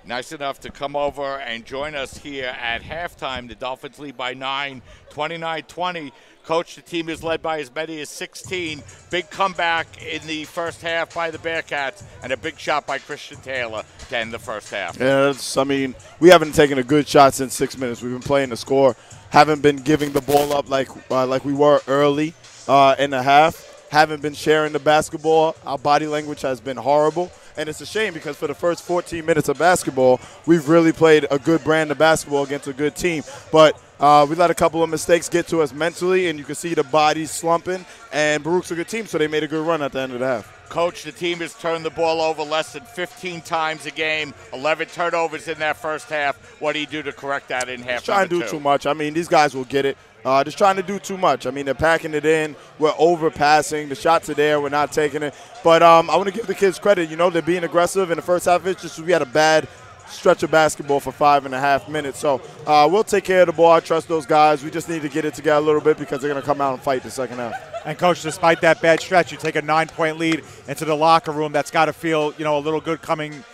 nice enough to come over and join us here at halftime. The Dolphins lead by 9, 29-20. Coach, the team is led by as many as 16. Big comeback in the first half by the Bearcats, and a big shot by Christian Taylor to end the first half. Yeah, I mean, we haven't taken a good shot since 6 minutes. We've been playing the score, haven't been giving the ball up like we were early in the half, haven't been sharing the basketball. Our body language has been horrible. And it's a shame because for the first 14 minutes of basketball, we've really played a good brand of basketball against a good team. But we let a couple of mistakes get to us mentally, and you can see the bodies slumping. And Baruch's a good team, so they made a good run at the end of the half. Coach, the team has turned the ball over less than 15 times a game, 11 turnovers in that first half. What do you do to correct that in half? Trying to do too much. I mean, these guys will get it. Just trying to do too much. I mean, they're packing it in. We're overpassing. The shots are there. We're not taking it. But I want to give the kids credit. You know, they're being aggressive. In the first half, it's just we had a bad stretch of basketball for 5.5 minutes. So we'll take care of the ball. I trust those guys. We just need to get it together a little bit because they're going to come out and fight the second half. And, Coach, despite that bad stretch, you take a 9-point lead into the locker room. That's got to feel, a little good coming –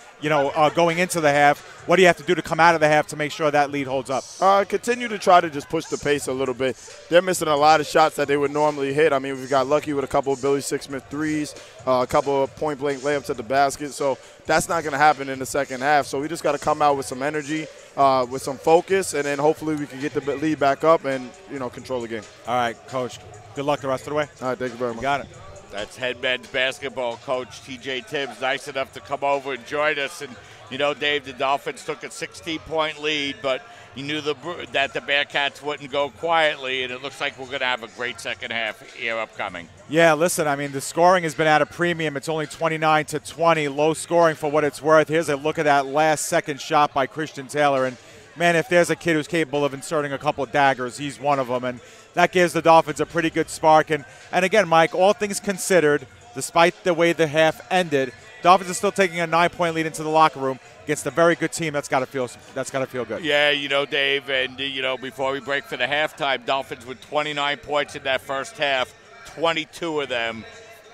going into the half. What do you have to do to come out of the half to make sure that lead holds up? Continue to try to just push the pace a little bit. They're missing a lot of shots that they would normally hit. I mean, we got lucky with a couple of Billy Six-Smith threes, a couple of point-blank layups at the basket. So that's not going to happen in the second half. So we just got to come out with some energy, with some focus, and then hopefully we can get the lead back up and, control the game. All right, Coach. Good luck the rest of the way. All right, thank you very much. You got it. That's head men's basketball coach T.J. Tibbs, nice enough to come over and join us. And, Dave, the Dolphins took a 16-point lead, but you knew that the Bearcats wouldn't go quietly, and it looks like we're going to have a great second half here upcoming. Yeah, listen, I mean, the scoring has been at a premium. It's only 29-20, low scoring for what it's worth. Here's a look at that last-second shot by Christian Taylor. And, man, if there's a kid who's capable of inserting a couple of daggers, he's one of them. And that gives the Dolphins a pretty good spark. And again, Mike, all things considered, despite the way the half ended, Dolphins are still taking a 9-point lead into the locker room against a very good team. That's got to feel good. Yeah, Dave, and before we break for the halftime, Dolphins with 29 points in that first half, 22 of them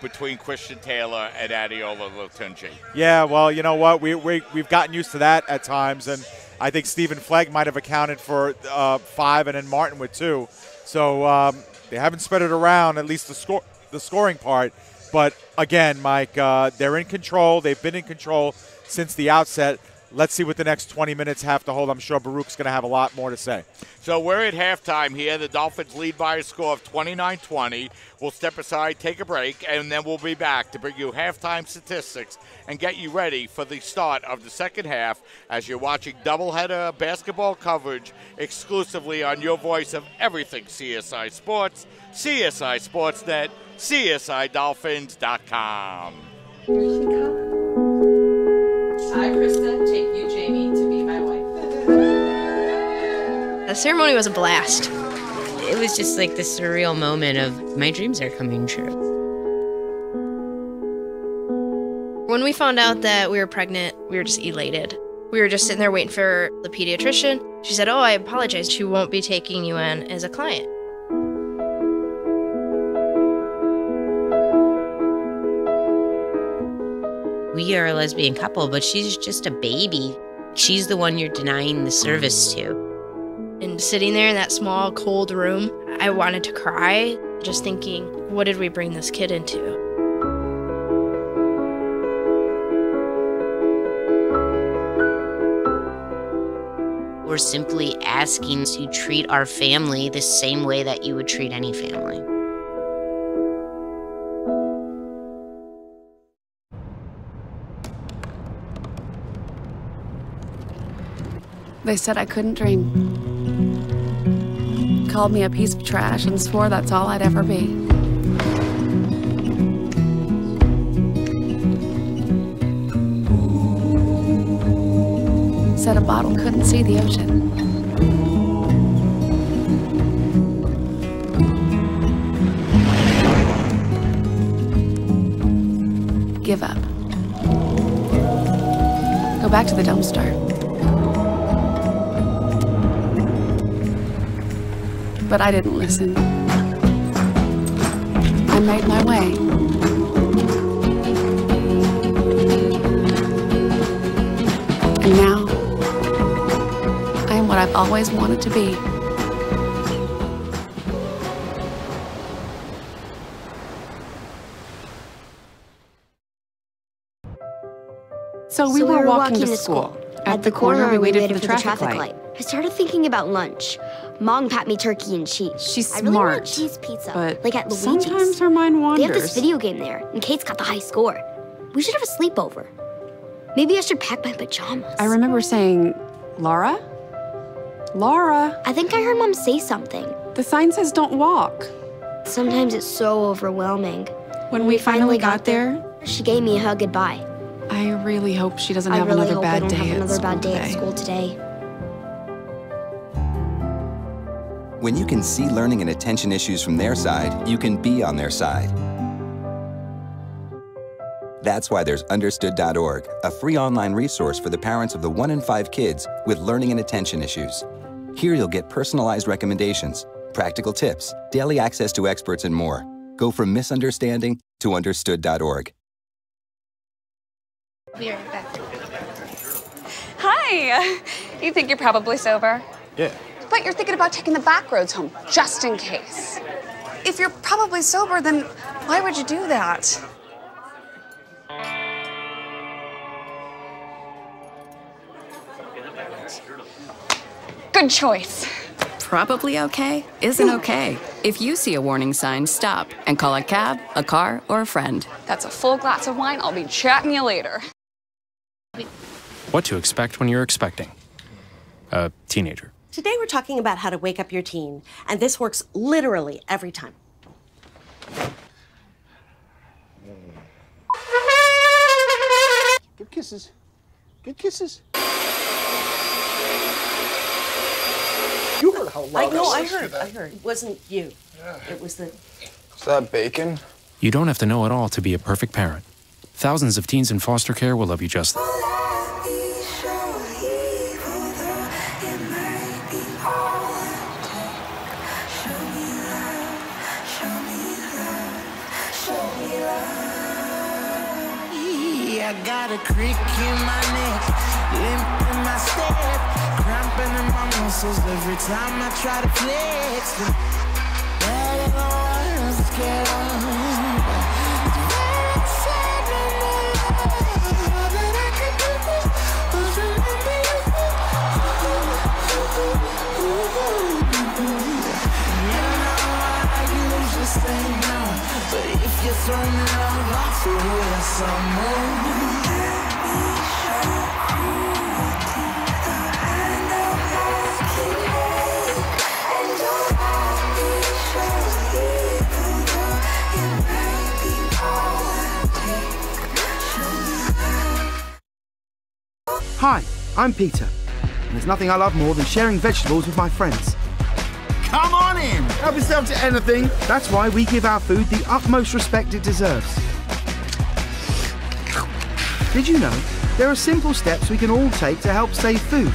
between Christian Taylor and Adiola Latunji. Yeah, well, you know what? We've gotten used to that at times, and I think Stephen Flegg might have accounted for 5, and then Martin with 2. So they haven't spread it around, at least the scoring part. But, again, Mike, they're in control. They've been in control since the outset. Let's see what the next 20 minutes have to hold. I'm sure Baruch's going to have a lot more to say. So we're at halftime here. The Dolphins lead by a score of 29-20. We'll step aside, take a break, and then we'll be back to bring you halftime statistics and get you ready for the start of the second half as you're watching doubleheader basketball coverage exclusively on your voice of everything CSI Sports, CSI Sportsnet, CSIDolphins.com. Here she comes. I, Krista, take you, Jamie, to be my wife. The ceremony was a blast. It was just like this surreal moment of my dreams are coming true. When we found out that we were pregnant, we were just elated. We were just sitting there waiting for the pediatrician. She said, "Oh, I apologize. She won't be taking you in as a client." We are a lesbian couple, but she's just a baby. She's the one you're denying the service to. And sitting there in that small, cold room, I wanted to cry, just thinking, what did we bring this kid into? We're simply asking to treat our family the same way that you would treat any family. They said I couldn't dream. Called me a piece of trash and swore that's all I'd ever be. Said a bottle couldn't see the ocean. Give up. Go back to the dumpster. But I didn't listen. I made my way. And now, I am what I've always wanted to be. So we were walking to school. At the corner, we waited for the traffic light. I started thinking about lunch. Mom packed me turkey and cheese. She's I really smart, want cheese pizza, but like at Luigi's. sometimes her mind They have wanders. this video game there, and Kate's got the high score. We should have a sleepover. Maybe I should pack my pajamas. I remember saying, Laura? Laura? I think I heard Mom say something. The sign says don't walk. Sometimes it's so overwhelming. When we finally got there, she gave me a hug goodbye. I really hope she doesn't I have really another hope I bad don't day have at another school bad day at today. school today. When you can see learning and attention issues from their side, you can be on their side. That's why there's Understood.org, a free online resource for the parents of the 1 in 5 kids with learning and attention issues. Here you'll get personalized recommendations, practical tips, daily access to experts, and more. Go from misunderstanding to Understood.org. Be right back. Hi! You think you're probably sober? Yeah. But you're thinking about taking the back roads home, just in case. If you're probably sober, then why would you do that? Good choice. Probably okay isn't okay. If you see a warning sign, stop and call a cab, a car, or a friend. That's a full glass of wine. I'll be chatting you later. What to expect when you're expecting a teenager. Today we're talking about how to wake up your teen, and this works literally every time. Give kisses. Give kisses. You heard how loud I heard. It wasn't you. It was the... Is that bacon? You don't have to know it all to be a perfect parent. Thousands of teens in foster care will love you just that. I got a crick in my neck, limp in my step, cramping in my muscles every time I try to flex. Better than ones get on. But if you throw me love, I'll throw you some more. Hi, I'm Peter, and there's nothing I love more than sharing vegetables with my friends. Come on in. Help yourself to anything. That's why we give our food the utmost respect it deserves. Did you know there are simple steps we can all take to help save food?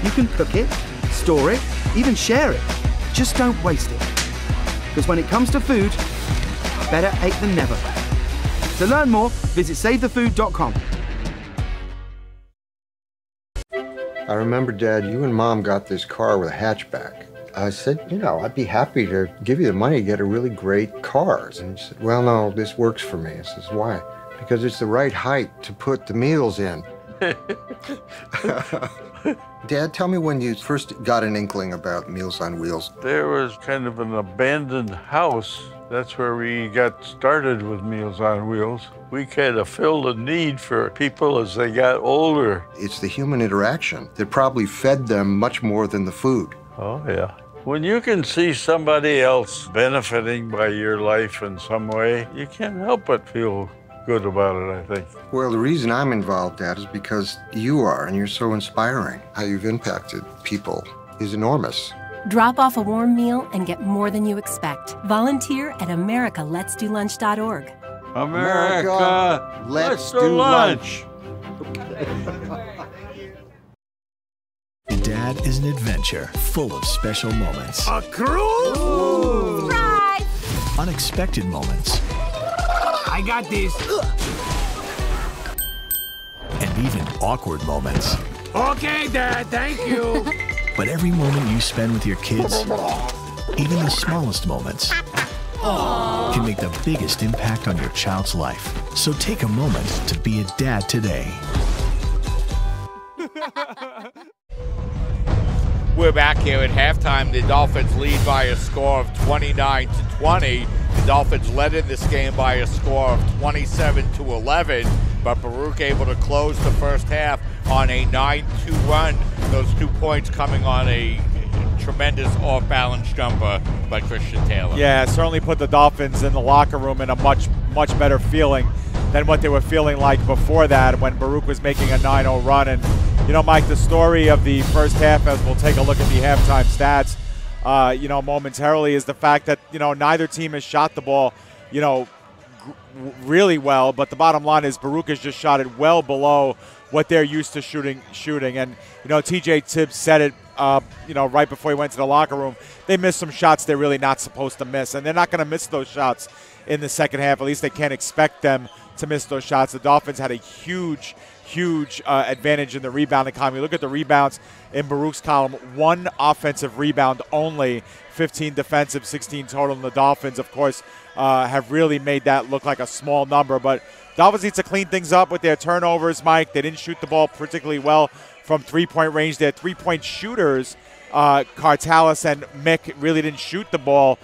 You can cook it, store it, even share it. Just don't waste it. Because when it comes to food, better ate than never. To learn more, visit SaveTheFood.com. I remember, Dad, you and Mom got this car with a hatchback. I said, you know, I'd be happy to give you the money to get a really great car. And he said, well, no, this works for me. I says, why? Because it's the right height to put the meals in. Dad, tell me when you first got an inkling about Meals on Wheels. There was kind of an abandoned house. That's where we got started with Meals on Wheels. We kind of filled a need for people as they got older. It's the human interaction that probably fed them much more than the food. Oh, yeah. When you can see somebody else benefiting by your life in some way, you can't help but feel good about it, I think. Well, the reason I'm involved, Dad, is because you are, and you're so inspiring. How you've impacted people is enormous. Drop off a warm meal and get more than you expect. Volunteer at americaletsdolunch.org. America, let's do lunch. Dad is an adventure full of special moments. A cruise? Surprise! Unexpected moments. I got this. And even awkward moments. Okay, Dad, thank you. But every moment you spend with your kids, even the smallest moments, can make the biggest impact on your child's life. So take a moment to be a dad today. We're back here at halftime. The Dolphins lead by a score of 29-20. The Dolphins led in this game by a score of 27-11, but Baruch able to close the first half on a 9-2 run. Those 2 points coming on a tremendous off-balance jumper by Christian Taylor. Yeah, certainly put the Dolphins in the locker room in a much better feeling than what they were feeling like before that when Baruch was making a 9-0 run. And, you know, Mike, the story of the first half, as we'll take a look at the halftime stats, you know, momentarily, is the fact that, you know, neither team has shot the ball, you know, really well. But the bottom line is Baruch has just shot it well below what they're used to shooting. And, you know, TJ Tibbs said it, you know, right before he went to the locker room. They missed some shots they're really not supposed to miss, and they're not going to miss those shots in the second half. At least they can't expect them to miss those shots. The Dolphins had a huge advantage in the rebounding column. You look at the rebounds in Baruch's column, 1 offensive rebound only, 15 defensive, 16 total. And the Dolphins, of course, have really made that look like a small number. But Dolphins need to clean things up with their turnovers, Mike. They didn't shoot the ball particularly well from three-point range. Their three-point shooters, Cartalis and Mick, really didn't shoot the ball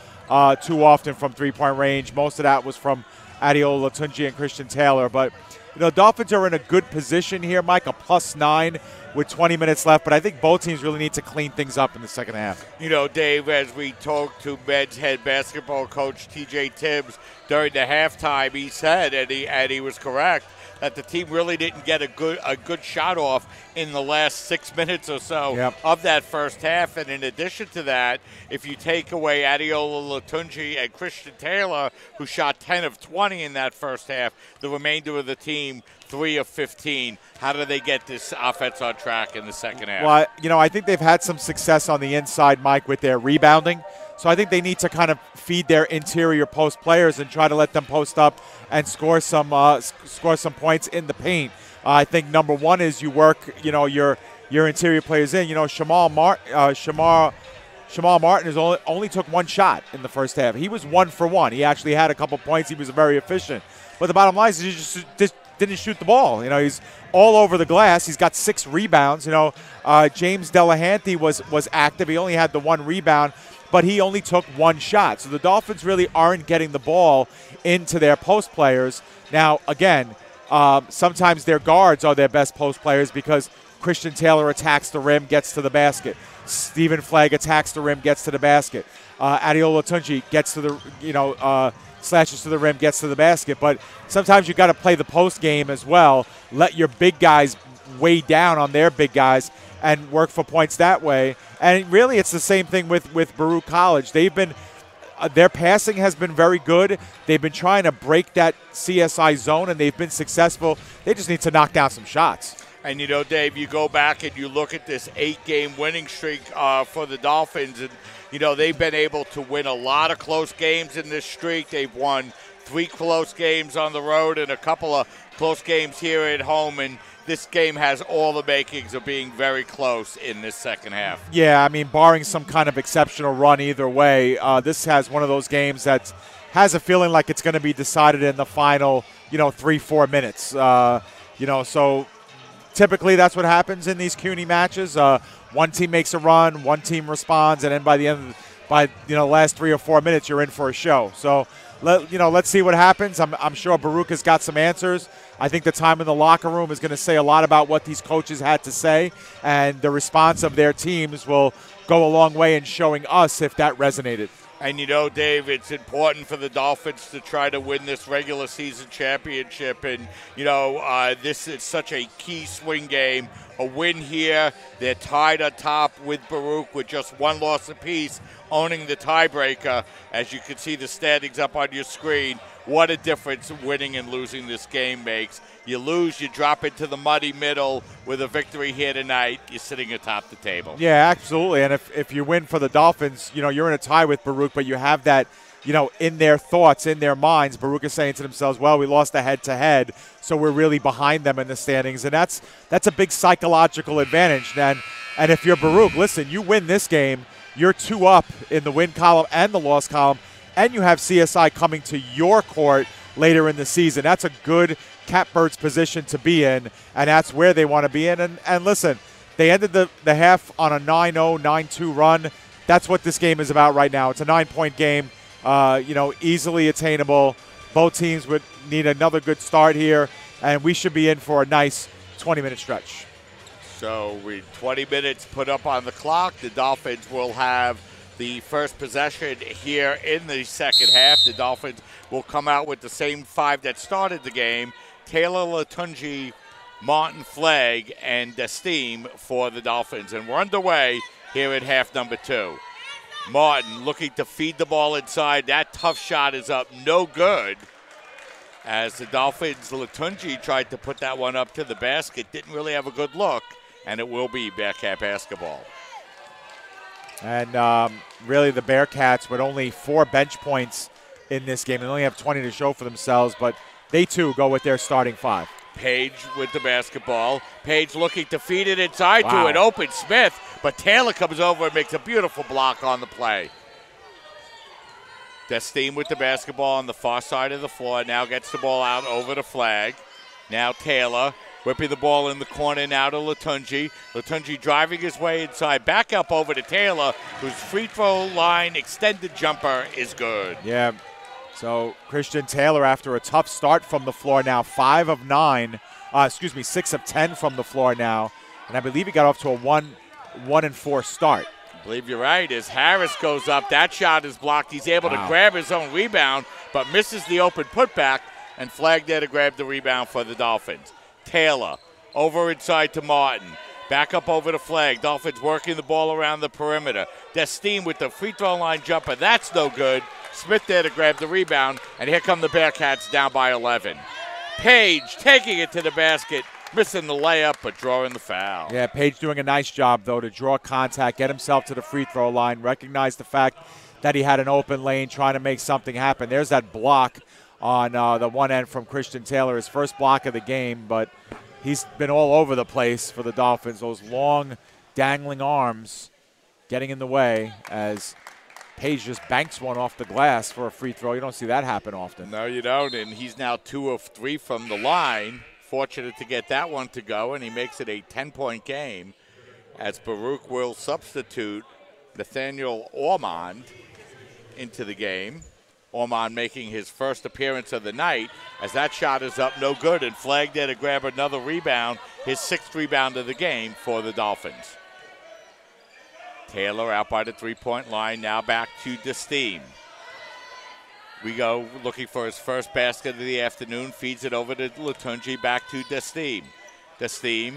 too often from three-point range. Most of that was from Adeola Latunji and Christian Taylor. But, you know, Dolphins are in a good position here, Mike, a +9 with 20 minutes left. But I think both teams really need to clean things up in the second half. You know, Dave, as we talked to Meds head basketball coach TJ Tibbs during the halftime, he said, and he was correct, that the team really didn't get a good shot off in the last 6 minutes or so of that first half. And in addition to that, if you take away Adeola Latunji and Christian Taylor, who shot 10 of 20 in that first half, the remainder of the team 3 of 15. How do they get this offense on track in the second half? Well, you know, I think they've had some success on the inside, Mike, with their rebounding. So I think they need to kind of feed their interior post players and try to let them post up and score some points in the paint. I think number one is you work, you know, your interior players in. You know, Shamar Martin has only took 1 shot in the first half. He was 1 for 1. He actually had a couple points. He was very efficient. But the bottom line is he just didn't shoot the ball. You know, he's all over the glass. He's got 6 rebounds. You know, James Delahanty was active. He only had the 1 rebound, but he only took 1 shot. So the Dolphins really aren't getting the ball into their post players. Now, again, sometimes their guards are their best post players because Christian Taylor attacks the rim, gets to the basket. Stephen Flagg attacks the rim, gets to the basket. Adeola Latunji gets to the, slashes to the rim, gets to the basket. But sometimes you got to play the post game as well. Let your big guys weigh down on their big guys and work for points that way. And really, it's the same thing with Baruch College. They've been their passing has been very good. They've been trying to break that CSI zone, and they've been successful. They just need to knock down some shots. And, you know, Dave, you go back and you look at this 8-game winning streak for the Dolphins, and, you know, they've been able to win a lot of close games in this streak. They've won 3 close games on the road and a couple of close games here at home, and this game has all the makings of being very close in this second half. Yeah, I mean, barring some kind of exceptional run either way, this has one of those games that has a feeling like it's going to be decided in the final, 3-4 minutes. So typically that's what happens in these CUNY matches. One team makes a run, one team responds, and then by the end, by the last 3 or 4 minutes, you're in for a show. So let's see what happens. I'm sure Baruch has got some answers. I think the time in the locker room is going to say a lot about what these coaches had to say, and the response of their teams will go a long way in showing us if that resonated. And Dave, it's important for the Dolphins to try to win this regular season championship. And, this is such a key swing game. A win here, they're tied atop with Baruch with just one loss apiece, owning the tiebreaker. As you can see the standings up on your screen, what a difference winning and losing this game makes. You lose, you drop into the muddy middle. With a victory here tonight, you're sitting atop the table. Yeah, absolutely. And if you win for the Dolphins, you're in a tie with Baruch, but you have that, in their thoughts, in their minds, Baruch is saying to themselves, well, we lost a head-to-head, so we're really behind them in the standings. And that's a big psychological advantage. And if you're Baruch, listen, you win this game, you're 2 up in the win column and the loss column, and you have CSI coming to your court later in the season. That's a good catbird's position to be in, and that's where they want to be in. And listen, they ended the half on a 9-0, 9-2 run. That's what this game is about right now. It's a 9-point game, easily attainable. Both teams would need another good start here, and we should be in for a nice 20-minute stretch. So 20 minutes put up on the clock. The Dolphins will have the first possession here in the second half. The Dolphins will come out with the same 5 that started the game. Taylor, Latunji, Martin, Flagg, and Desteem for the Dolphins. And we're underway here at half number 2. Martin looking to feed the ball inside. That tough shot is up, no good. As the Dolphins, Latunji tried to put that one up to the basket. Didn't really have a good look, and it will be Bearcat basketball. And really the Bearcats with only 4 bench points in this game. They only have 20 to show for themselves, but they too go with their starting 5. Page with the basketball. Page looking to feed it inside to an open Smith, but Taylor comes over and makes a beautiful block on the play. Desteem with the basketball on the far side of the floor. Now gets the ball out over to Flagg. Now Taylor whipping the ball in the corner now to Latunji. Latunji driving his way inside. Back up over to Taylor, whose free throw line extended jumper is good. Yeah. So Christian Taylor, after a tough start from the floor now, 6 of 10 from the floor now. And I believe he got off to a 1-4 start. I believe you're right. As Harris goes up, that shot is blocked. He's able to grab his own rebound, but misses the open putback, and Flagg there to grab the rebound for the Dolphins. Taylor over inside to Martin. Back up over to Flagg. Dolphins working the ball around the perimeter. Desteem with the free throw line jumper. That's no good. Smith there to grab the rebound, and here come the Bearcats down by 11. Page taking it to the basket, missing the layup, but drawing the foul. Yeah, Page doing a nice job, though, to draw contact, get himself to the free throw line, recognize the fact that he had an open lane, trying to make something happen. There's that block on the one end from Christian Taylor, his first block of the game, but he's been all over the place for the Dolphins. Those long, dangling arms getting in the way as Page just banks one off the glass for a free throw. You don't see that happen often. No, you don't, and he's now 2 of 3 from the line. Fortunate to get that one to go, and he makes it a 10-point game as Baruch will substitute Nathaniel Ormond into the game. Ormond making his first appearance of the night as that shot is up, no good, and Flagg there to grab another rebound, his 6th rebound of the game for the Dolphins. Taylor out by the 3-point line, now back to Desteem. We go looking for his first basket of the afternoon, feeds it over to Latunji, back to Desteem. Desteem,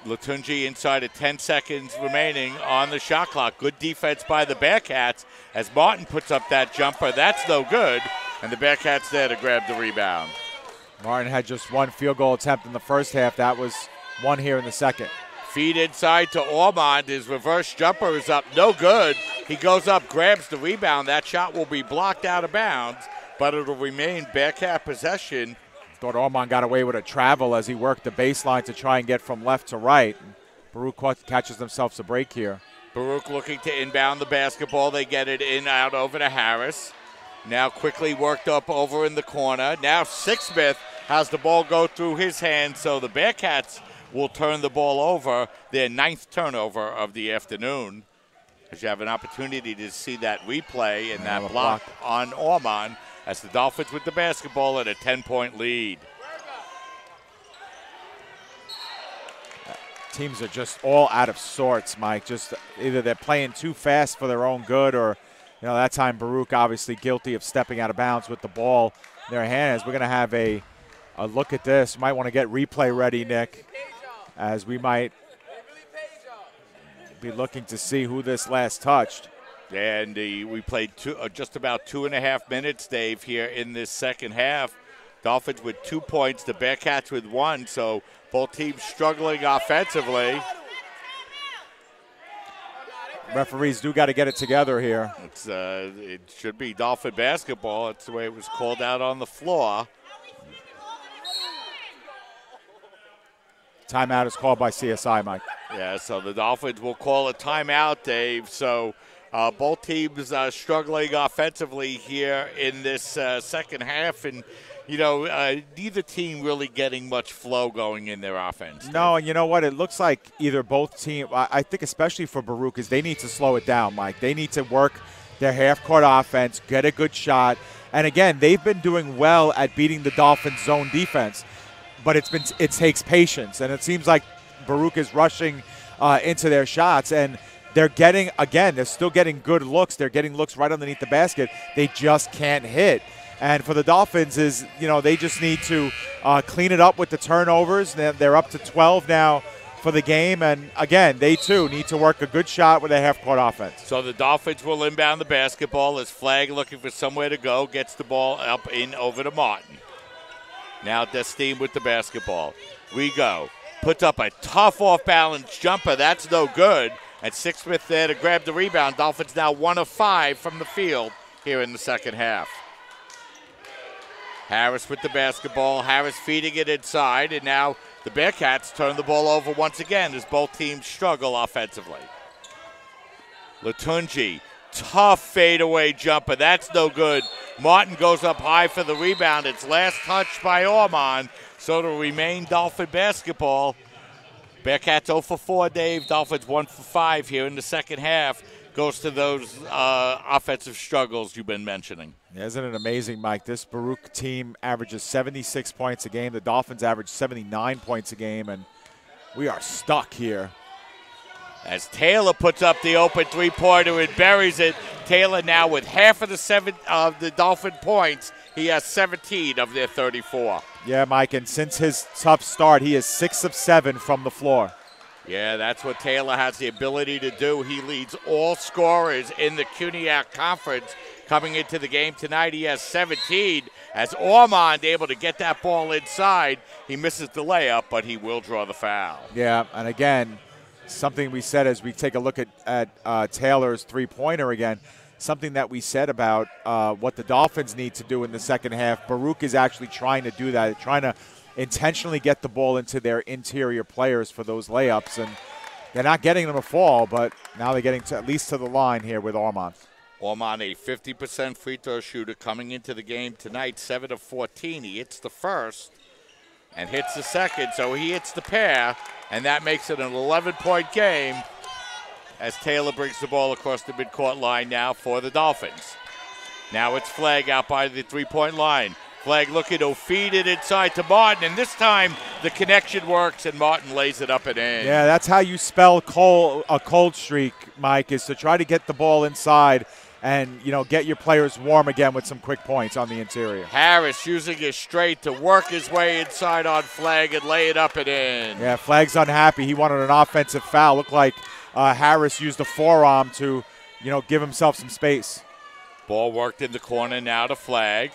Latunji inside of 10 seconds remaining on the shot clock. Good defense by the Bearcats as Martin puts up that jumper. That's no good, and the Bearcats there to grab the rebound. Martin had just 1 field goal attempt in the first half. That was 1 here in the second. Feed inside to Ormond. His reverse jumper is up, no good. He goes up, grabs the rebound. That shot will be blocked out of bounds, but it'll remain Bearcat possession. Thought Ormond got away with a travel as he worked the baseline to try and get from left to right. Baruch catches themselves a break here. Baruch looking to inbound the basketball. They get it in, out over to Harris. Now quickly worked up over in the corner. Now Sixsmith has the ball go through his hands, so the Bearcats will turn the ball over, their 9th turnover of the afternoon. As you have an opportunity to see that replay and that block on Ormond as the Dolphins with the basketball at a 10-point lead. Teams are just all out of sorts, Mike. Just either they're playing too fast for their own good, or, that time Baruch obviously guilty of stepping out of bounds with the ball in their hands. We're going to have a look at this. You might want to get replay ready, Nick, as we might be looking to see who this last touched. And we played just about 2.5 minutes, Dave, here in this second half. Dolphins with 2 points, the Bearcats with 1, so both teams struggling offensively. Referees do got to get it together here. It should be Dolphin basketball. That's the way it was called out on the floor. Timeout is called by CSI, Mike. Yeah, so the Dolphins will call a timeout, Dave. So both teams struggling offensively here in this second half. And, neither team really getting much flow going in their offense. No, and you know what? It looks like either both teams, I think especially for Baruch, is they need to slow it down, Mike. They need to work their half-court offense, get a good shot. And, again, they've been doing well at beating the Dolphins' zone defense. But it takes patience, and it seems like Baruch is rushing into their shots, and they're still getting good looks. They're getting looks right underneath the basket. They just can't hit. And for the Dolphins they just need to clean it up with the turnovers. They're up to 12 now for the game, and again, they too need to work a good shot with a half-court offense. So the Dolphins will inbound the basketball as Flagg, looking for somewhere to go, gets the ball up in over to Martin. Now Destine with the basketball. Rigo puts up a tough off-balance jumper. That's no good. And Sixsmith there to grab the rebound. Dolphins now 1 of 5 from the field here in the second half. Harris with the basketball. Harris feeding it inside. And now the Bearcats turn the ball over once again as both teams struggle offensively. Latunji, tough fadeaway jumper. That's no good. Martin goes up high for the rebound. It's last touched by Ormond. So to remain Dolphin basketball. Bearcats 0 for 4, Dave. Dolphins 1 for 5 here in the second half. Goes to those offensive struggles you've been mentioning. Yeah, isn't it amazing, Mike? This Baruch team averages 76 points a game. The Dolphins average 79 points a game, and we are stuck here. As Taylor puts up the open three-pointer and buries it. Taylor now with half of the Dolphin points. He has 17 of their 34. Yeah, Mike, and since his tough start, he is 6 of 7 from the floor. Yeah, that's what Taylor has the ability to do. He leads all scorers in the CUNYAC Conference. Coming into the game tonight, he has 17. As Ormond able to get that ball inside, he misses the layup, but he will draw the foul. Yeah, and again, something we said as we take a look at Taylor's three-pointer again, something that we said about what the Dolphins need to do in the second half. Baruch is actually trying to do that, trying to intentionally get the ball into their interior players for those layups, and they're not getting them to fall, but now they're getting at least to the line here with Ormond. Ormond, a 50% free throw shooter coming into the game tonight, 7 of 14. He hits the first and hits the second, so he hits the pair, and that makes it an 11-point game as Taylor brings the ball across the midcourt line now for the Dolphins. Now it's Flagg out by the three-point line. Flagg looking to feed it inside to Martin, and this time the connection works, and Martin lays it up and in. Yeah, that's how you spell a cold streak, Mike, is to try to get the ball inside and, get your players warm again with some quick points on the interior. Harris using his straight to work his way inside on Flagg and lay it up and in. Yeah, Flagg's unhappy. He wanted an offensive foul. Looked like Harris used a forearm to, give himself some space. Ball worked in the corner now to Flagg.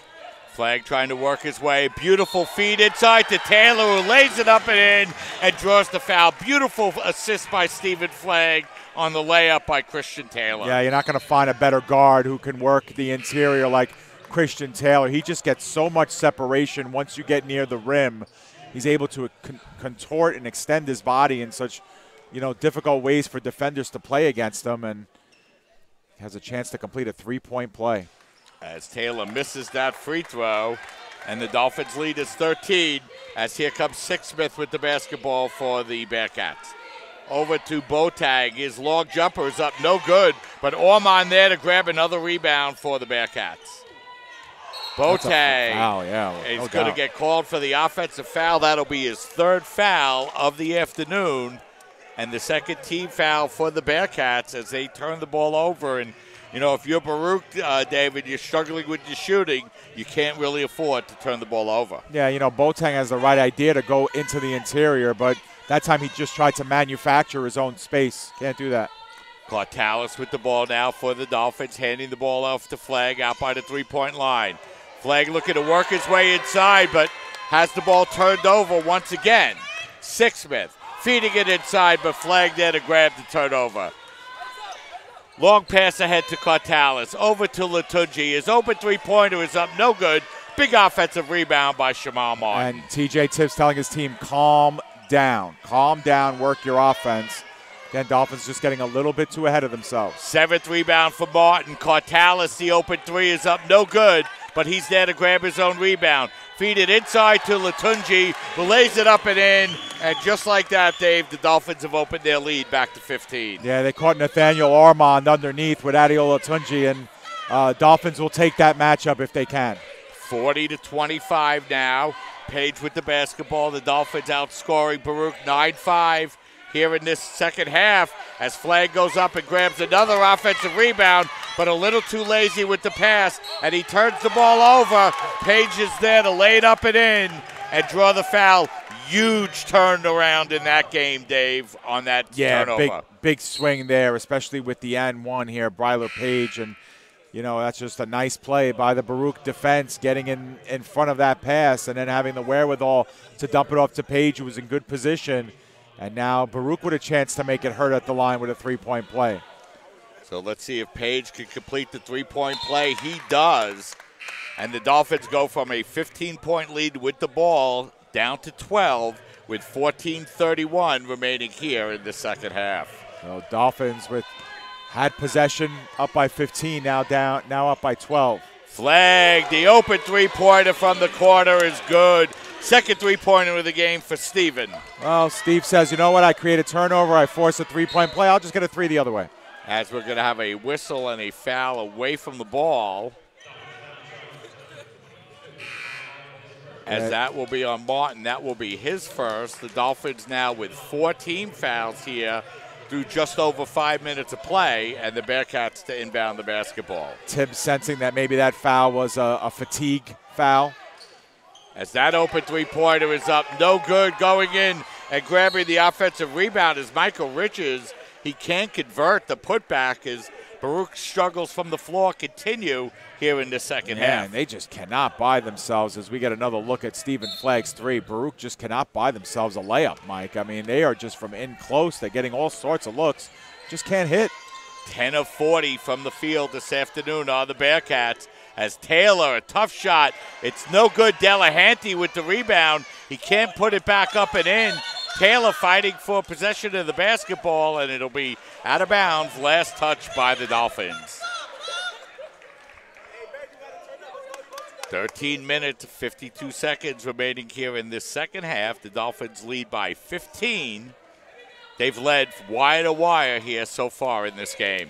Flagg trying to work his way. Beautiful feed inside to Taylor, who lays it up and in and draws the foul. Beautiful assist by Stephen Flagg on the layup by Christian Taylor. Yeah, you're not going to find a better guard who can work the interior like Christian Taylor. He just gets so much separation once you get near the rim. He's able to contort and extend his body in such, difficult ways for defenders to play against him, and has a chance to complete a three-point play. As Taylor misses that free throw, And the Dolphins lead is 13 as here comes Sixsmith with the basketball for the Bearcats. Over to Boateng. His long jumper is up, no good, but Ormond there to grab another rebound for the Bearcats. Boateng is going to get called for the offensive foul. That'll be his third foul of the afternoon, and the second team foul for the Bearcats as they turn the ball over. And, you know, if you're Baruch, David, you're struggling with your shooting, you can't really afford to turn the ball over. Yeah, you know, Boateng has the right idea to go into the interior, but that time he just tried to manufacture his own space. Can't do that. Cartalis with the ball now for the Dolphins, handing the ball off to Flagg out by the three-point line. Flagg looking to work his way inside, but has the ball turned over once again. Sixsmith feeding it inside, but Flagg there to grab the turnover. Long pass ahead to Cartalis. Over to Latunji. His open three-pointer is up, no good. Big offensive rebound by Shamal Martin. And T.J. Tibbs telling his team, calm down. Calm down, work your offense. Again, Dolphins just getting a little bit too ahead of themselves. Seventh rebound for Martin. Cartalis, the open three is up, no good, but he's there to grab his own rebound. Feed it inside to Latunji, who lays it up and in. And just like that, Dave, the Dolphins have opened their lead back to 15. Yeah, they caught Nathaniel Armand underneath with Adeola Latunji, and Dolphins will take that matchup if they can. 40-25 now. Page with the basketball. The Dolphins outscoring Baruch 9-5 here in this second half as Flagg goes up and grabs another offensive rebound, but a little too lazy with the pass, and he turns the ball over. Page is there to lay it up and in and draw the foul. Huge turnaround in that game, Dave, on that turnover. Yeah, big swing there, especially with the N1 here, Bryler Page, and you know, that's just a nice play by the Baruch defense, getting in front of that pass and then having the wherewithal to dump it off to Page, who was in good position. And now Baruch with a chance to make it hurt at the line with a three-point play. So let's see if Page can complete the three-point play. He does. And the Dolphins go from a 15-point lead with the ball down to 12 with 14:31 remaining here in the second half. So Dolphins had possession up by 15, now up by 12. Flagg, the open three-pointer from the corner is good. Second three-pointer of the game for Steven. Well, Steve says, you know what, I create a turnover, I force a three-point play, I'll just get a three the other way. As we're going to have a whistle and a foul away from the ball. As that will be on Martin. That will be his first. The Dolphins now with 4 team fouls here through just over 5 minutes of play, and the Bearcats to inbound the basketball. Tibbs sensing that maybe that foul was a fatigue foul. As that open three-pointer is up, no good, going in and grabbing the offensive rebound is Michael Riches. He can't convert the putback as Baruch struggles from the floor continue here in the second half. They just cannot buy themselves as we get another look at Stephen Flagg's three. Baruch just cannot buy themselves a layup, Mike. I mean, they are just from in close. They're getting all sorts of looks. Just can't hit. 10 of 40 from the field this afternoon are the Bearcats. As Taylor, a tough shot. It's no good. Delahanty with the rebound. He can't put it back up and in. Taylor fighting for possession of the basketball, and it'll be out of bounds. Last touch by the Dolphins. 13 minutes, 52 seconds remaining here in this second half. The Dolphins lead by 15. They've led wire to wire here so far in this game.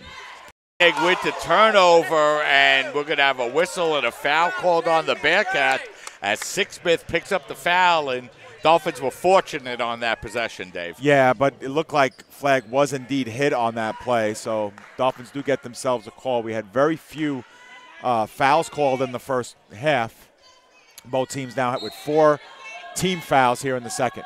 With the turnover, and we're going to have a whistle and a foul called on the Bearcat as Sixsmith picks up the foul, and Dolphins were fortunate on that possession, Dave. Yeah, but it looked like Flagg was indeed hit on that play, so Dolphins do get themselves a call. We had very few fouls called in the first half. Both teams now with 4 team fouls here in the second.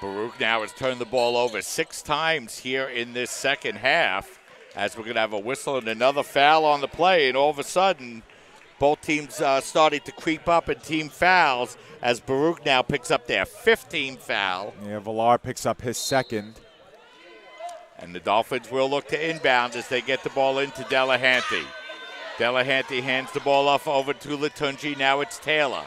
Baruch now has turned the ball over 6 times here in this second half as we're going to have a whistle and another foul on the play, and all of a sudden both teams starting to creep up in team fouls as Baruch now picks up their 15th foul. Yeah, Villar picks up his second. And the Dolphins will look to inbound as they get the ball into Delahanty. Delahanty hands the ball off over to Latunji. Now it's Taylor.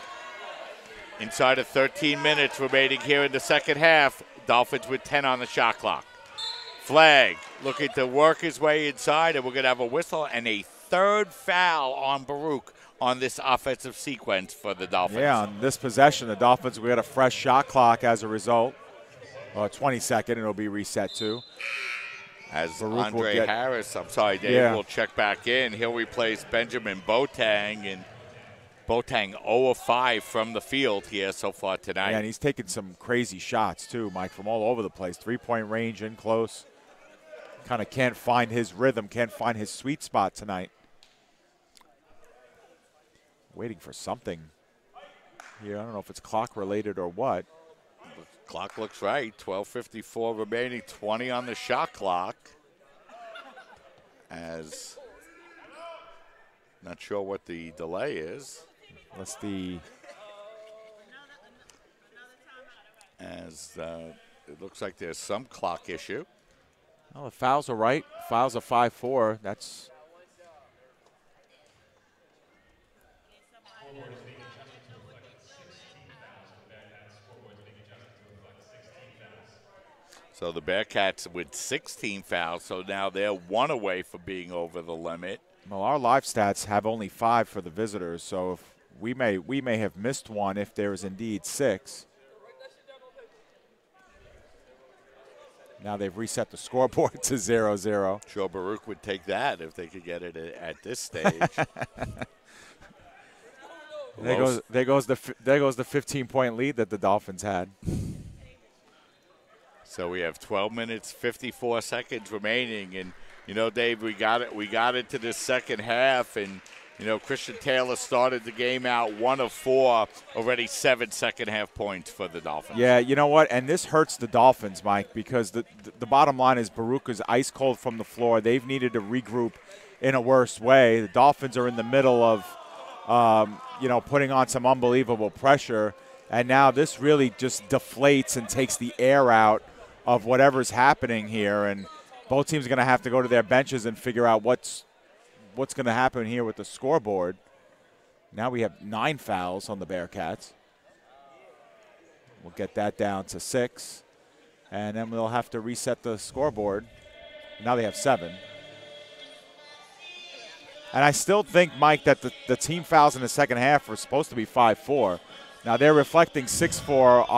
Inside of 13 minutes remaining here in the second half. Dolphins with 10 on the shot clock. Flagg looking to work his way inside, and we're going to have a whistle and a third foul on Baruch on this offensive sequence for the Dolphins. Yeah, on this possession, the Dolphins, we got a fresh shot clock as a result. 22nd, it'll be reset to. As Baruch Andre Harris, Dave, will check back in. He'll replace Benjamin Boateng, and Boateng 0 of 5 from the field here so far tonight. Yeah, and he's taking some crazy shots too, Mike, from all over the place. 3-point range, in close. Kind of can't find his rhythm, can't find his sweet spot tonight. Waiting for something here. I don't know if it's clock related or what. The clock looks right. 12:54 remaining, 20 on the shot clock. As not sure what the delay is. What's the? As it looks like there's some clock issue. Well, the fouls are right. Fouls are 5-4. That's. So the Bearcats with 16 fouls, so now they're 1 away from being over the limit. Well, our live stats have only 5 for the visitors, so if we may have missed one if there is indeed 6. Now they've reset the scoreboard to 0-0. Sure, Baruch would take that if they could get it at this stage. There goes the 15-point lead that the Dolphins had. So we have 12 minutes, 54 seconds remaining, and you know, Dave, we got it to this second half, and you know, Christian Taylor started the game out 1 of 4, already 7 second-half points for the Dolphins. Yeah, you know what? And this hurts the Dolphins, Mike, because the bottom line is Baruch is ice cold from the floor. They've needed to regroup in a worse way. The Dolphins are in the middle of, putting on some unbelievable pressure, and now this really just deflates and takes the air out of whatever's happening here, and both teams are going to have to go to their benches and figure out what's going to happen here with the scoreboard. Now we have 9 fouls on the Bearcats. We'll get that down to 6, and then we'll have to reset the scoreboard. Now they have 7. And I still think, Mike, that the team fouls in the second half were supposed to be 5-4. Now they're reflecting 6-4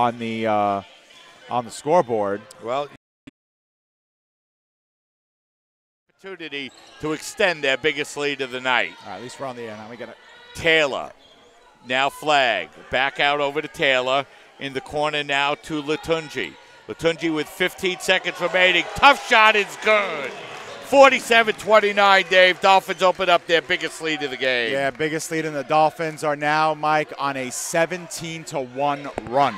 on the scoreboard. Well, opportunity to extend their biggest lead of the night. All right, at least we're on the air now. We got it. Taylor, now flag. Back out over to Taylor. In the corner now to Latunji. Latunji with 15 seconds remaining. Tough shot is good. 47-29, Dave. Dolphins open up their biggest lead of the game. Yeah, biggest lead, and the Dolphins are now, Mike, on a 17-1 run.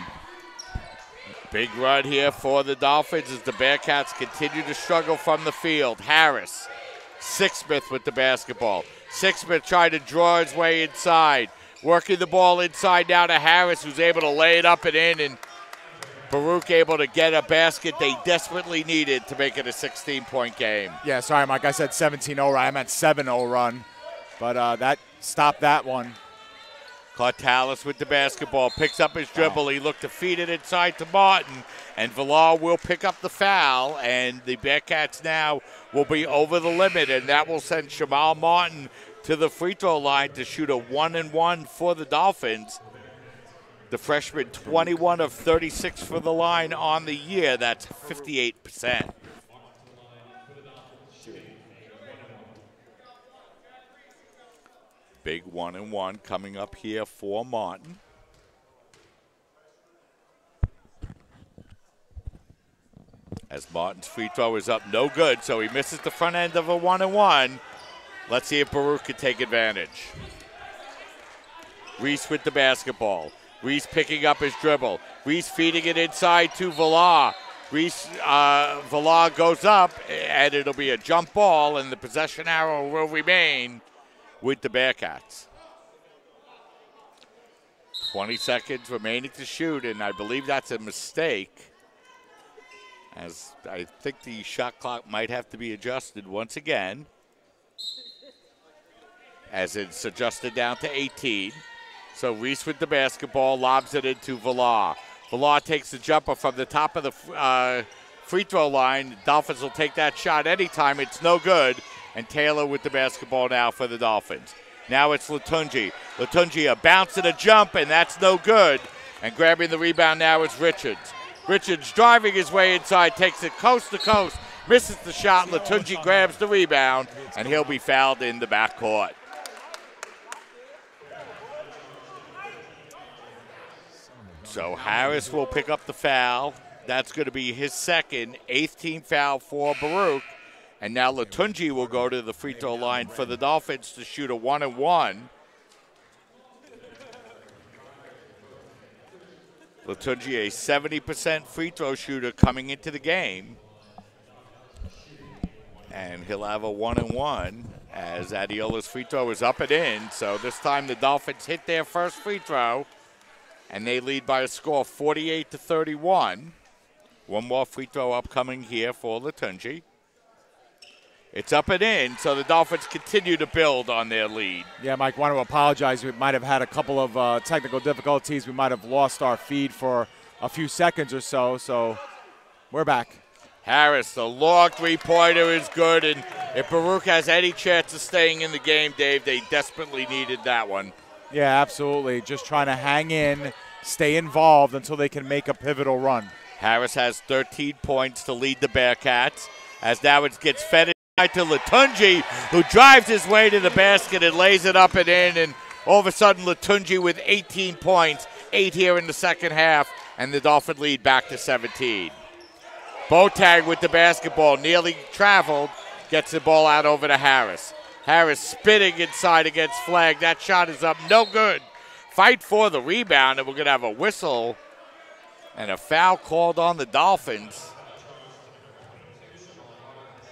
Big run here for the Dolphins as the Bearcats continue to struggle from the field. Harris, Sixsmith with the basketball. Sixsmith trying to draw his way inside. Working the ball inside now to Harris, who's able to lay it up and in, and Baruch able to get a basket they desperately needed to make it a 16-point game. Yeah, sorry, Mike. I said 17-0 run. I meant 7-0 run, but that stopped that one. Cartalis with the basketball, picks up his dribble. He looked to feed it inside to Martin, and Villar will pick up the foul, and the Bearcats now will be over the limit, and that will send Shamal Martin to the free throw line to shoot a 1-and-1 for the Dolphins. The freshman, 21 of 36 for the line on the year. That's 58%. Big 1-and-1 coming up here for Martin. As Martin's free throw is up, no good, so he misses the front end of a 1-and-1. Let's see if Baruch can take advantage. Reese with the basketball. Reese picking up his dribble. Reese feeding it inside to Villar. Villar goes up, and it'll be a jump ball, and the possession arrow will remain with the Bearcats. 20 seconds remaining to shoot, and I believe that's a mistake, as I think the shot clock might have to be adjusted once again, as it's adjusted down to 18. So Reese with the basketball, lobs it into Villar. Villar takes the jumper from the top of the free throw line. Dolphins will take that shot anytime. It's no good. And Taylor with the basketball now for the Dolphins. Now it's Latunji. Latunji, a bounce and a jump, and that's no good. And grabbing the rebound now is Richards. Richards driving his way inside, takes it coast to coast, misses the shot. Latunji grabs the rebound, and he'll be fouled in the backcourt. So Harris will pick up the foul. That's going to be his second, 8th team foul for Baruch. And now Latunji will go to the free throw line for the Dolphins to shoot a 1-and-1. Latunji, a 70% free throw shooter coming into the game. And he'll have a 1-and-1 as Adiola's free throw is up and in. So this time the Dolphins hit their first free throw, and they lead by a score of 48-31. One more free throw upcoming here for Latunji. It's up and in, so the Dolphins continue to build on their lead. Yeah, Mike, want to apologize. We might have had a couple of technical difficulties. We might have lost our feed for a few seconds or so, so we're back. Harris, the long three-pointer is good, and if Baruch has any chance of staying in the game, Dave, they desperately needed that one. Yeah, absolutely. Just trying to hang in, stay involved until they can make a pivotal run. Harris has 13 points to lead the Bearcats, as now it gets fed to Latunji, who drives his way to the basket and lays it up and in, and all of a sudden Latunji with 18 points, 8 here in the second half, and the Dolphin lead back to 17. Boateng with the basketball, nearly traveled, gets the ball out over to Harris. Harris spinning inside against Flag. That shot is up, no good. Fight for the rebound, and we're going to have a whistle and a foul called on the Dolphins.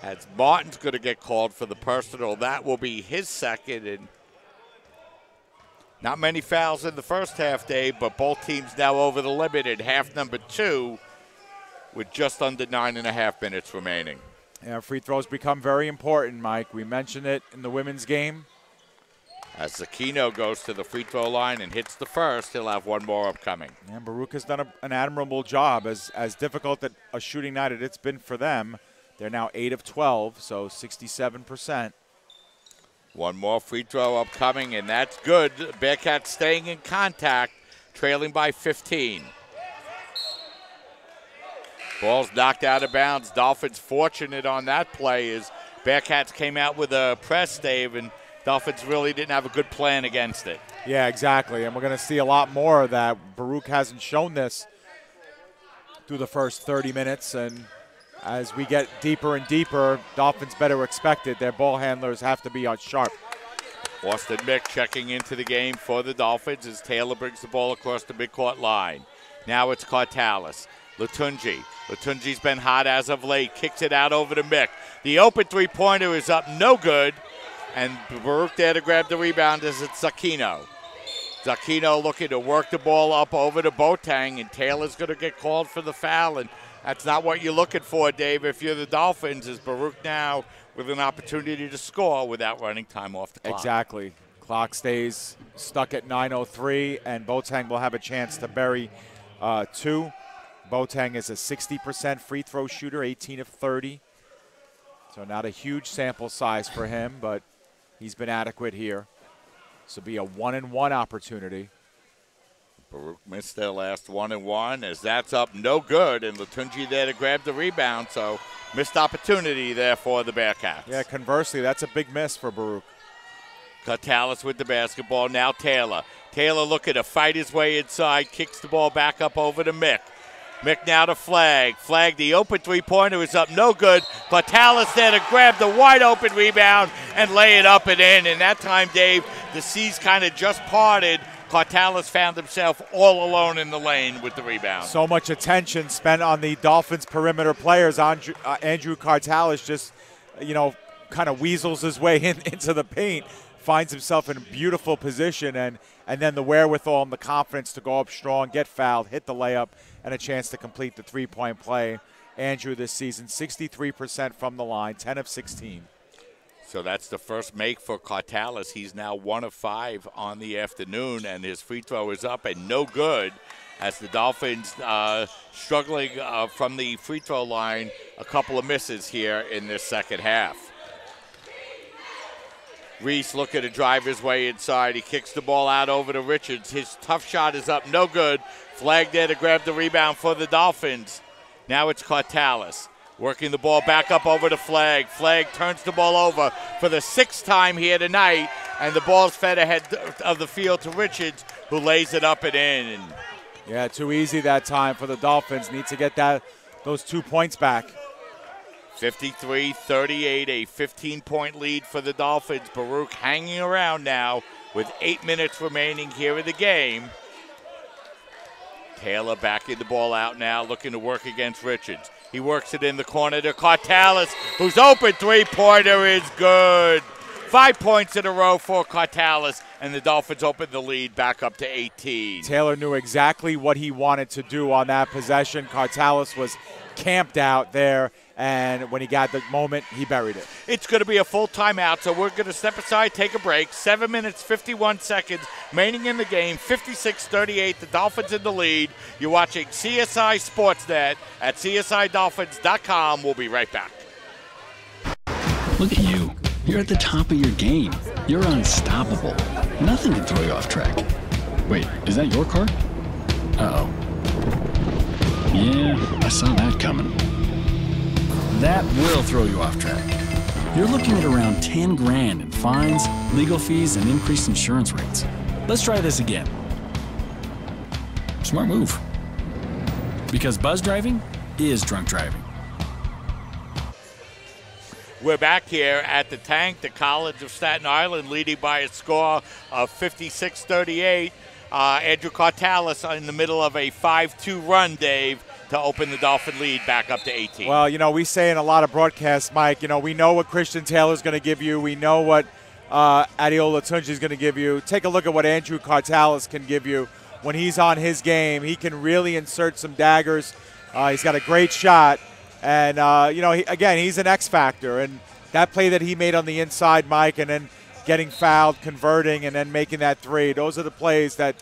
As Martin's going to get called for the personal. That will be his second. And not many fouls in the first half, Dave, but both teams now over the limit in half number 2 with just under 9.5 minutes remaining. Yeah, free throws become very important, Mike. We mentioned it in the women's game. As Zakino goes to the free throw line and hits the first, he'll have one more upcoming. And Baruch has done an admirable job. As difficult a shooting night as it's been for them, they're now 8 of 12, so 67%. One more free throw upcoming, and that's good. Bearcats staying in contact, trailing by 15. Ball's knocked out of bounds. Dolphins fortunate on that play as Bearcats came out with a press, Dave, and Dolphins really didn't have a good plan against it. Yeah, exactly, and we're going to see a lot more of that. Baruch hasn't shown this through the first 30 minutes, and as we get deeper and deeper, Dolphins better expect it. Their ball handlers have to be on sharp. Austin Mick checking into the game for the Dolphins as Taylor brings the ball across the midcourt line. Now it's Cartalis. Latunji. Latunji's been hot as of late. Kicks it out over to Mick. The open three-pointer is up, no good. And Baruch there to grab the rebound as it's Zakino. Zakino looking to work the ball up over to Boateng, and Taylor's going to get called for the foul. And that's not what you're looking for, Dave, if you're the Dolphins, as Baruch now with an opportunity to score without running time off the clock. Exactly. Clock stays stuck at 9:03, and Boateng will have a chance to bury 2. Boateng is a 60% free throw shooter, 18 of 30. So not a huge sample size for him, but he's been adequate here. This will be a 1-and-1 opportunity. Baruch missed their last 1-and-1 as that's up no good, and Latunji there to grab the rebound, so missed opportunity there for the Bearcats. Yeah, conversely, that's a big miss for Baruch. Catalis with the basketball, now Taylor. Taylor looking to fight his way inside, kicks the ball back up over to Mick. Mick now to Flag. Flag, the open three-pointer is up no good. Catalis there to grab the wide-open rebound and lay it up and in, and that time, Dave, the seas kind of just parted. Cartalis found himself all alone in the lane with the rebound. So much attention spent on the Dolphins perimeter players. Andrew Cartalis just, kind of weasels his way into the paint, finds himself in a beautiful position, and then the wherewithal and the confidence to go up strong, get fouled, hit the layup, and a chance to complete the three-point play. Andrew this season, 63% from the line, 10 of 16. So that's the first make for Cartalis. He's now 1 of 5 on the afternoon, and his free throw is up and no good as the Dolphins struggling from the free throw line. A couple of misses here in this second half. Reese looking to drive his way inside. He kicks the ball out over to Richards. His tough shot is up, no good. Flag there to grab the rebound for the Dolphins. Now it's Cartalis working the ball back up over to Flag. Flag turns the ball over for the 6th time here tonight, and the ball's fed ahead of the field to Richards, who lays it up and in. Yeah, too easy that time for the Dolphins. Need to get those 2 points back. 53-38, a 15-point lead for the Dolphins. Baruch hanging around now with 8 minutes remaining here in the game. Taylor backing the ball out now, looking to work against Richards. He works it in the corner to Cartalis, who's open. 3-pointer is good. 5 points in a row for Cartalis, and the Dolphins open the lead back up to 18. Taylor knew exactly what he wanted to do on that possession. Cartalis was camped out there, and when he got the moment, he buried it. It's going to be a full timeout, so we're going to step aside, take a break. 7 minutes, 51 seconds remaining in the game. 56-38, the Dolphins in the lead. You're watching CSI Sportsnet at csidolphins.com. We'll be right back. Look at you. You're at the top of your game. You're unstoppable. Nothing can throw you off track. Wait, is that your car? Uh-oh. Yeah, I saw that coming. That will throw you off track. You're looking at around 10 grand in fines, legal fees, and increased insurance rates. Let's try this again. Smart move. Because buzz driving is drunk driving. We're back here at the Tank, the College of Staten Island, leading by a score of 56-38. Andrew Cartalis in the middle of a 5-2 run, Dave, to open the Dolphin lead back up to 18. Well, you know, we say in a lot of broadcasts, Mike, you know, we know what Christian Taylor's going to give you. We know what Adeola Tunji's going to give you. Take a look at what Andrew Cartalis can give you. When he's on his game, he can really insert some daggers. He's got a great shot. And, you know, he's an X factor. And that play that he made on the inside, Mike, and then getting fouled, converting, and then making that three, those are the plays that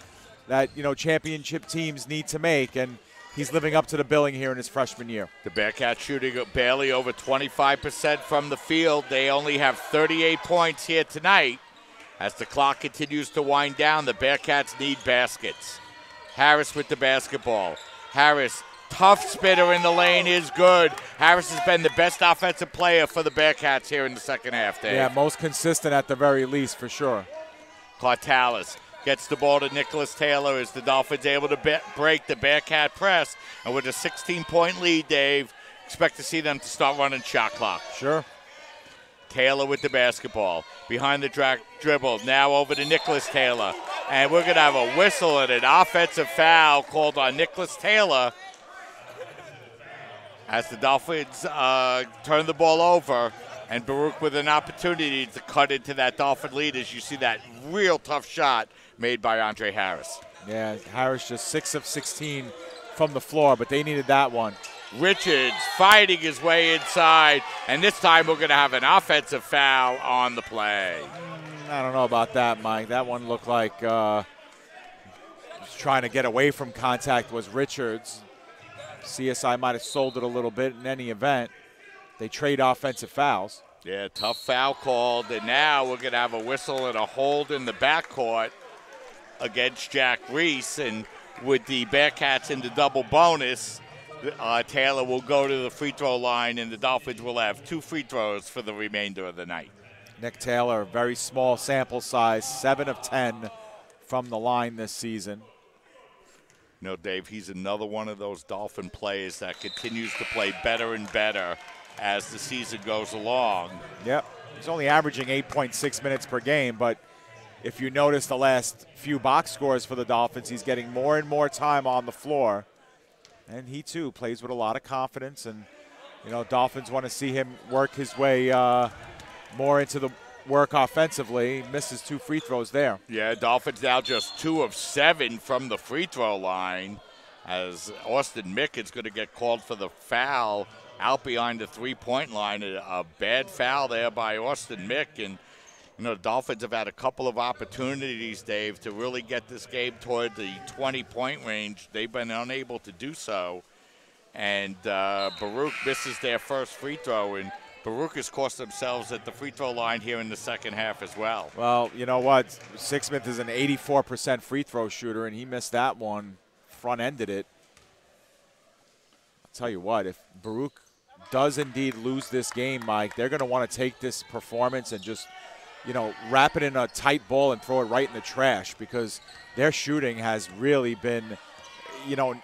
you know, championship teams need to make. And he's living up to the billing here in his freshman year. The Bearcats shooting barely over 25% from the field. They only have 38 points here tonight. As the clock continues to wind down, the Bearcats need baskets. Harris with the basketball. Harris, tough spitter in the lane, is good. Harris has been the best offensive player for the Bearcats here in the second half, Dave. Yeah, most consistent at the very least, for sure. Cartalis gets the ball to Nicholas Taylor as the Dolphins able to break the Bearcat press. And with a 16-point lead, Dave, expect to see them to start running shot clock. Sure. Taylor with the basketball. Behind the dribble. Now over to Nicholas Taylor. And we're going to have a whistle and an offensive foul called on Nicholas Taylor as the Dolphins turn the ball over. And Baruch with an opportunity to cut into that Dolphin lead as you see that real tough shot made by Andre Harris. Yeah, Harris just 6 of 16 from the floor, but they needed that one. Richards fighting his way inside, and this time we're going to have an offensive foul on the play. I don't know about that, Mike. That one looked like trying to get away from contact was Richards. CSI might have sold it a little bit in any event. They trade offensive fouls. Yeah, tough foul called, and now we're going to have a whistle and a hold in the backcourt against Jack Reese, and with the Bearcats in the double bonus, Taylor will go to the free throw line, and the Dolphins will have 2 free throws for the remainder of the night. Nick Taylor, very small sample size, 7 of 10 from the line this season. You know, Dave, he's another one of those Dolphin players that continues to play better and better as the season goes along. Yep, he's only averaging 8.6 minutes per game, but if you notice the last few box scores for the Dolphins, he's getting more and more time on the floor. And he, too, plays with a lot of confidence. And, you know, Dolphins want to see him work his way more into the work offensively. He misses 2 free throws there. Yeah, Dolphins now just 2 of 7 from the free throw line as Austin Mick is going to get called for the foul out behind the 3-point line. A bad foul there by Austin Mick. And, you know, the Dolphins have had a couple of opportunities, Dave, to really get this game toward the 20-point range. They've been unable to do so. And Baruch misses their first free throw, and Baruch has cost themselves at the free throw line here in the second half as well. Well, you know what? Sixsmith is an 84% free throw shooter, and he missed that one, front-ended it. I'll tell you what, if Baruch does indeed lose this game, Mike, they're going to want to take this performance and just, you know, wrap it in a tight ball and throw it right in the trash, because their shooting has really been, you know,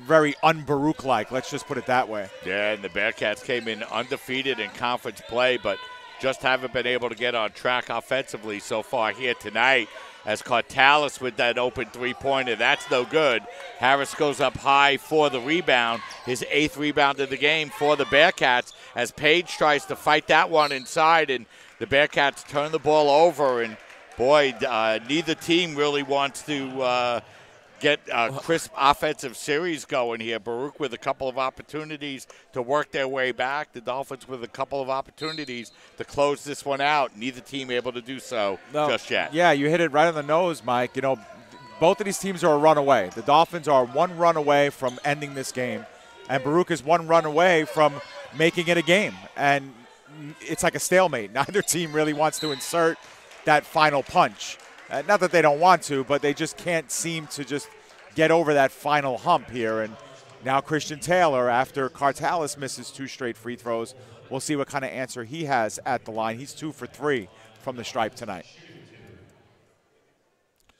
very un-Baruch-like. Let's just put it that way. Yeah, and the Bearcats came in undefeated in conference play, but just haven't been able to get on track offensively so far here tonight. As Cartalis with that open three-pointer, that's no good. Harris goes up high for the rebound, his 8th rebound of the game for the Bearcats, as Page tries to fight that one inside, and the Bearcats turn the ball over. And boy, neither team really wants to get a crisp offensive series going here. Baruch with a couple of opportunities to work their way back. The Dolphins with a couple of opportunities to close this one out. Neither team able to do so just yet. Yeah, you hit it right on the nose, Mike. You know, both of these teams are a run away. The Dolphins are 1 run away from ending this game, and Baruch is 1 run away from making it a game. And it's like a stalemate. Neither team really wants to insert that final punch. Not that they don't want to, but they just can't seem to just get over that final hump here. And now Christian Taylor, after Cartalis misses 2 straight free throws, we'll see what kind of answer he has at the line. He's 2 for 3 from the stripe tonight.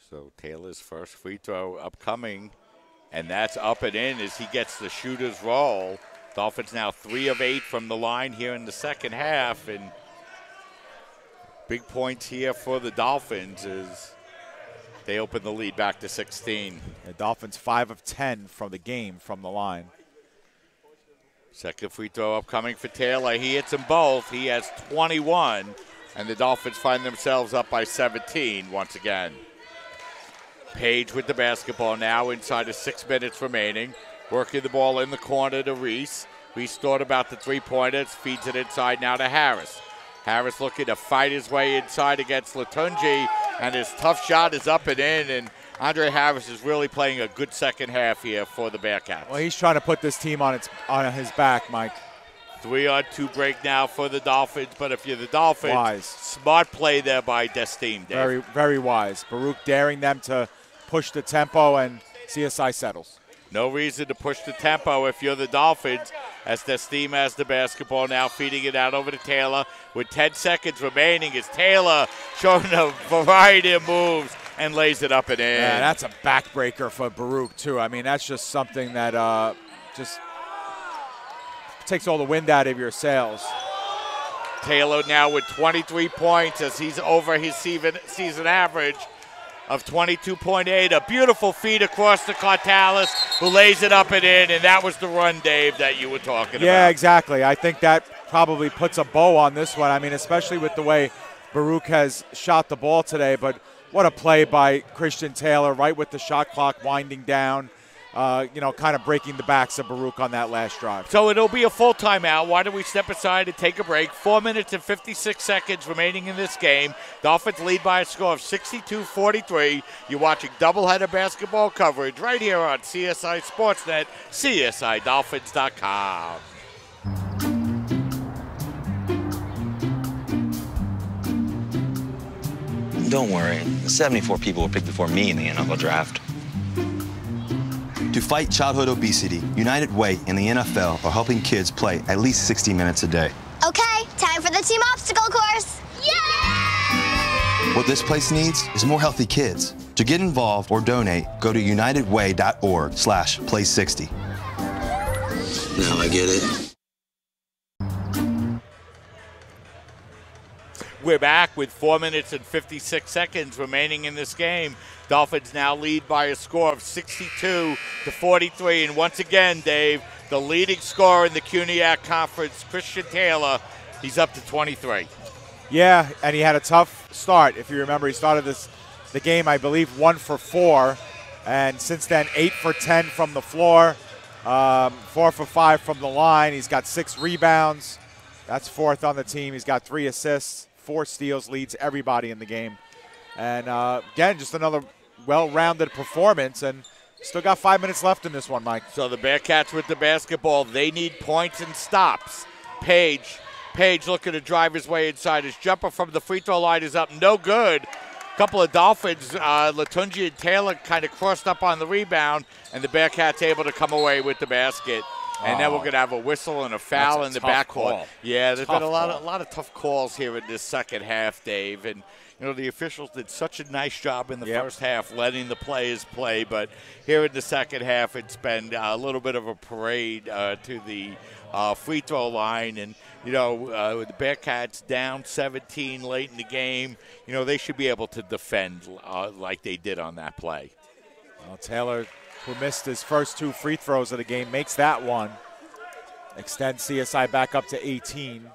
So Taylor's first free throw upcoming, and that's up and in as he gets the shooter's roll. Dolphins now 3 of 8 from the line here in the second half, and big points here for the Dolphins as they open the lead back to 16. The Dolphins 5 of 10 from the game from the line. Second free throw upcoming for Taylor. He hits them both. He has 21, and the Dolphins find themselves up by 17 once again. Page with the basketball now inside of 6 minutes remaining. Working the ball in the corner to Reese. Reese thought about the three-pointers, feeds it inside now to Harris. Harris looking to fight his way inside against Latunji, and his tough shot is up and in, and Andre Harris is really playing a good second half here for the Bearcats. Well, he's trying to put this team on his back, Mike. 3-on-2 break now for the Dolphins, but if you're the Dolphins, wise. Smart play there by Destine, Dave. Very, very wise. Baruch daring them to push the tempo, and CSI settles. No reason to push the tempo if you're the Dolphins, as Destine has the basketball now, feeding it out over to Taylor with 10 seconds remaining. As Taylor showing a variety of moves and lays it up and in. Yeah, that's a backbreaker for Baruch, too. I mean, that's just something that just takes all the wind out of your sails. Taylor now with 23 points as he's over his season average of 22.8. A beautiful feed across to Cartalis, who lays it up and in, and that was the run, Dave, that you were talking about. Yeah, exactly. I think that probably puts a bow on this one. I mean, especially with the way Baruch has shot the ball today, but what a play by Christian Taylor, right with the shot clock winding down. You know, kind of breaking the backs of Baruch on that last drive. So it'll be a full timeout. Why don't we step aside and take a break? 4 minutes and 56 seconds remaining in this game. Dolphins lead by a score of 62-43. You're watching doubleheader basketball coverage right here on CSI Sportsnet, CSIDolphins.com. Don't worry, 74 people were picked before me in the NFL draft. To fight childhood obesity, United Way and the NFL are helping kids play at least 60 minutes a day. Okay, time for the team obstacle course. Yay! What this place needs is more healthy kids. To get involved or donate, go to unitedway.org/play60. Now I get it. We're back with 4 minutes and 56 seconds remaining in this game. Dolphins now lead by a score of 62-43. And once again, Dave, the leading scorer in the CUNYAC Conference, Christian Taylor, he's up to 23. Yeah, and he had a tough start. If you remember, he started the game, I believe, 1 for 4. And since then, 8 for 10 from the floor, 4 for 5 from the line. He's got 6 rebounds. That's 4th on the team. He's got 3 assists, 4 steals, leads everybody in the game. And again, just another well-rounded performance, and still got 5 minutes left in this one, Mike. So the Bearcats with the basketball, they need points and stops. Page Page looking to drive his way inside. His jumper from the free throw line is up, no good. Couple of Dolphins, Latunji and Taylor kind of crossed up on the rebound, and the Bearcats able to come away with the basket. And then we're going to have a whistle and a foul in the backcourt. Yeah, there's been a lot of tough calls here in this second half, Dave. And, you know, the officials did such a nice job in the first half letting the players play. But here in the second half, it's been a little bit of a parade to the free throw line. And, you know, with the Bearcats down 17 late in the game, you know, they should be able to defend like they did on that play. Well, Taylor, who missed his first 2 free throws of the game, makes that one. Extends CSI back up to 18.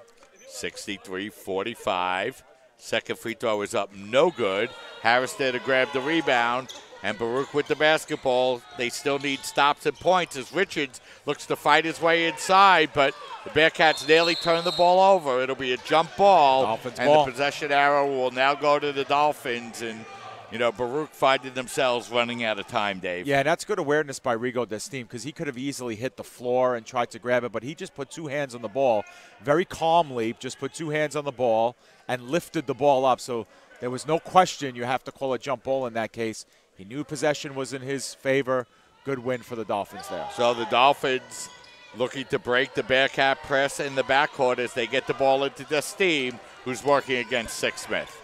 63-45. Second free throw is up, no good. Harris there to grab the rebound, and Baruch with the basketball. They still need stops and points as Richards looks to fight his way inside, but the Bearcats nearly turn the ball over. It'll be a jump ball, Dolphins and ball. the possession arrow will now go to the Dolphins. And you know, Baruch finding themselves running out of time, Dave. Yeah, and that's good awareness by Rigo Destine, because he could have easily hit the floor and tried to grab it, but he just put 2 hands on the ball very calmly, just put 2 hands on the ball and lifted the ball up. So there was no question you have to call a jump ball in that case. He knew possession was in his favor. Good win for the Dolphins there. So the Dolphins looking to break the Bearcat press in the backcourt as they get the ball into Destine, who's working against Sixsmith.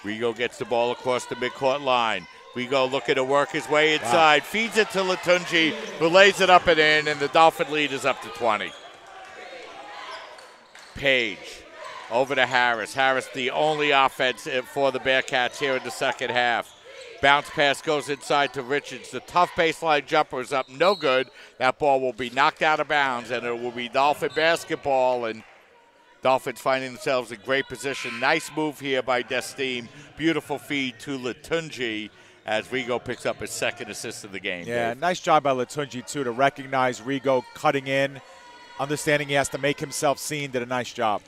Rigo gets the ball across the midcourt line. Rigo looking to work his way inside. Wow. Feeds it to Latunji, who lays it up and in, and the Dolphin lead is up to 20. Page over to Harris. Harris, the only offense for the Bearcats here in the second half. Bounce pass goes inside to Richards. The tough baseline jumper is up, no good. That ball will be knocked out of bounds, and it will be Dolphin basketball. And Dolphins finding themselves in great position. Nice move here by Destine. Beautiful feed to Latunji as Rigo picks up his second assist of the game. Yeah, Dave. nice job by Latunji, too, to recognize Rigo cutting in, understanding he has to make himself seen. Did a nice job.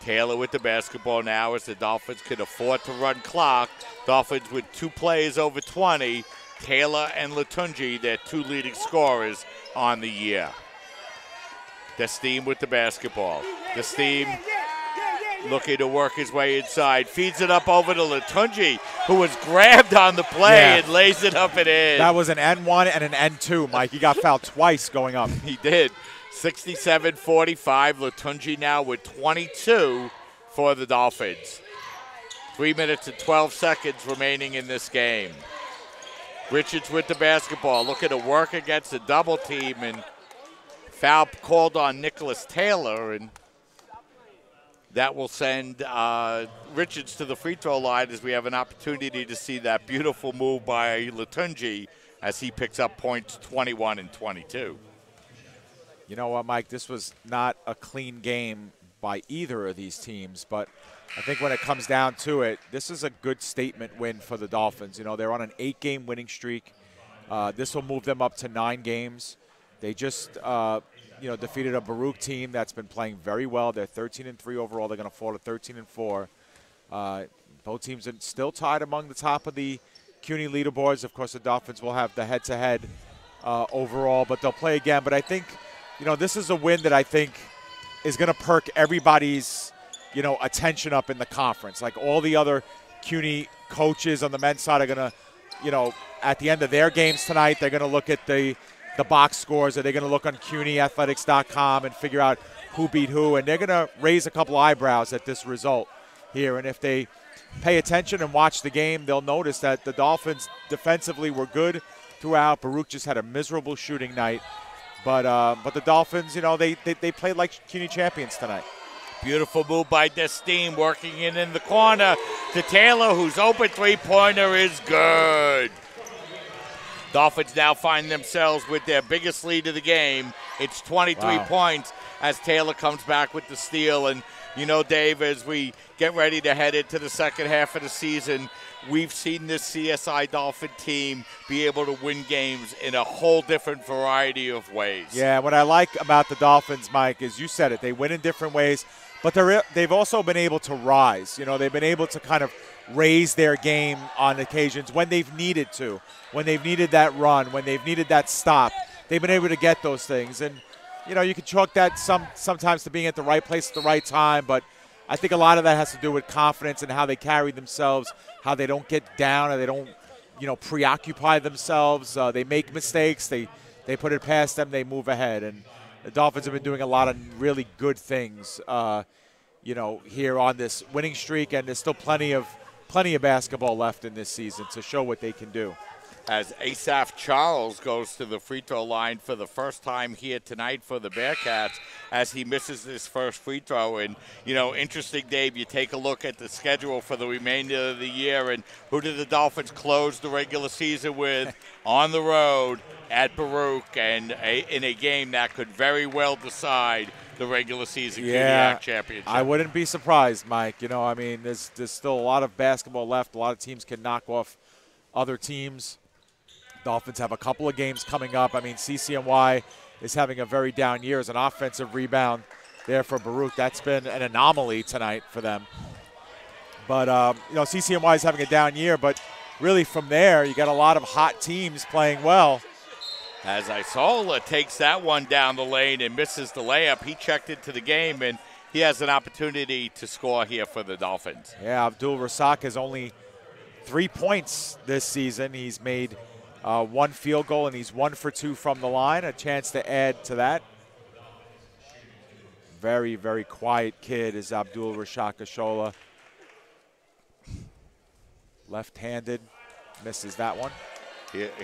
Taylor with the basketball now as the Dolphins can afford to run clock. Dolphins with 2 plays over 20. Taylor and Latunji, their 2 leading scorers on the year. Destine with the basketball. Destine looking to work his way inside. Feeds it up over to Latunji, who was grabbed on the play and lays it up and in. That was an N1 and an N2, Mike. He got fouled twice going up. He did. 67-45. Latunji now with 22 for the Dolphins. 3 minutes and 12 seconds remaining in this game. Richards with the basketball, looking to work against a double team, and foul called on Nicholas Taylor, and that will send Richards to the free throw line as we have an opportunity to see that beautiful move by Latunji as he picks up points 21 and 22. You know what, Mike? This was not a clean game by either of these teams, but I think when it comes down to it, this is a good statement win for the Dolphins. You know, they're on an 8-game winning streak. This will move them up to 9 games. They just, defeated a Baruch team that's been playing very well. They're 13-3 overall. They're going to fall to 13-4. Both teams are still tied among the top of the CUNY leaderboards. Of course, the Dolphins will have the head-to-head overall, but they'll play again. But I think, this is a win that I think is going to perk everybody's, attention up in the conference. Like all the other CUNY coaches on the men's side are going to, at the end of their games tonight, they're going to look at the box scores. Are they going to look on CUNYathletics.com and figure out who beat who? And they're going to raise a couple eyebrows at this result here. And if they pay attention and watch the game, they'll notice that the Dolphins defensively were good throughout. Baruch just had a miserable shooting night. But the Dolphins, they played like CUNY champions tonight. Beautiful move by Destine, working in the corner to Taylor, whose open three-pointer is good. Dolphins now find themselves with their biggest lead of the game. It's 23 points as Taylor comes back with the steal. And, Dave, as we get ready to head into the second half of the season, we've seen this CSI Dolphin team be able to win games in a whole different variety of ways. Yeah, what I like about the Dolphins, Mike, is you said it. They win in different ways, but they've also been able to rise. They've been able to kind of raise their game on occasions when they've needed to, when they've needed that run, when they've needed that stop. They've been able to get those things. And, you know, you can chalk that sometimes to being at the right place at the right time, but I think a lot of that has to do with confidence and how they carry themselves, how they don't get down or they don't, you know, preoccupy themselves. They make mistakes. They put it past them. They move ahead. And the Dolphins have been doing a lot of really good things, you know, here on this winning streak, and there's still plenty of basketball left in this season to show what they can do. As Asaph Charles goes to the free throw line for the first time here tonight for the Bearcats as he misses his first free throw. And, you know, interesting, Dave, you take a look at the schedule for the remainder of the year, and who did the Dolphins close the regular season with on the road at Baruch, and in a game that could very well decide the regular season CUNYAC championship. I wouldn't be surprised, Mike. You know, I mean, there's still a lot of basketball left. A lot of teams can knock off other teams. Dolphins have a couple of games coming up. I mean, CCNY is having a very down year as an offensive rebound there for Baruch. That's been an anomaly tonight for them. But, you know, CCNY is having a down year, but really from there, you got a lot of hot teams playing well. As Isola takes that one down the lane and misses the layup, he checked into the game, and he has an opportunity to score here for the Dolphins. Yeah, Abdul Rasak has only 3 points this season. He's made one field goal, and he's 1 for 2 from the line. A chance to add to that. Very, very quiet kid is Abdul Rasak Ashola. Left-handed, misses that one.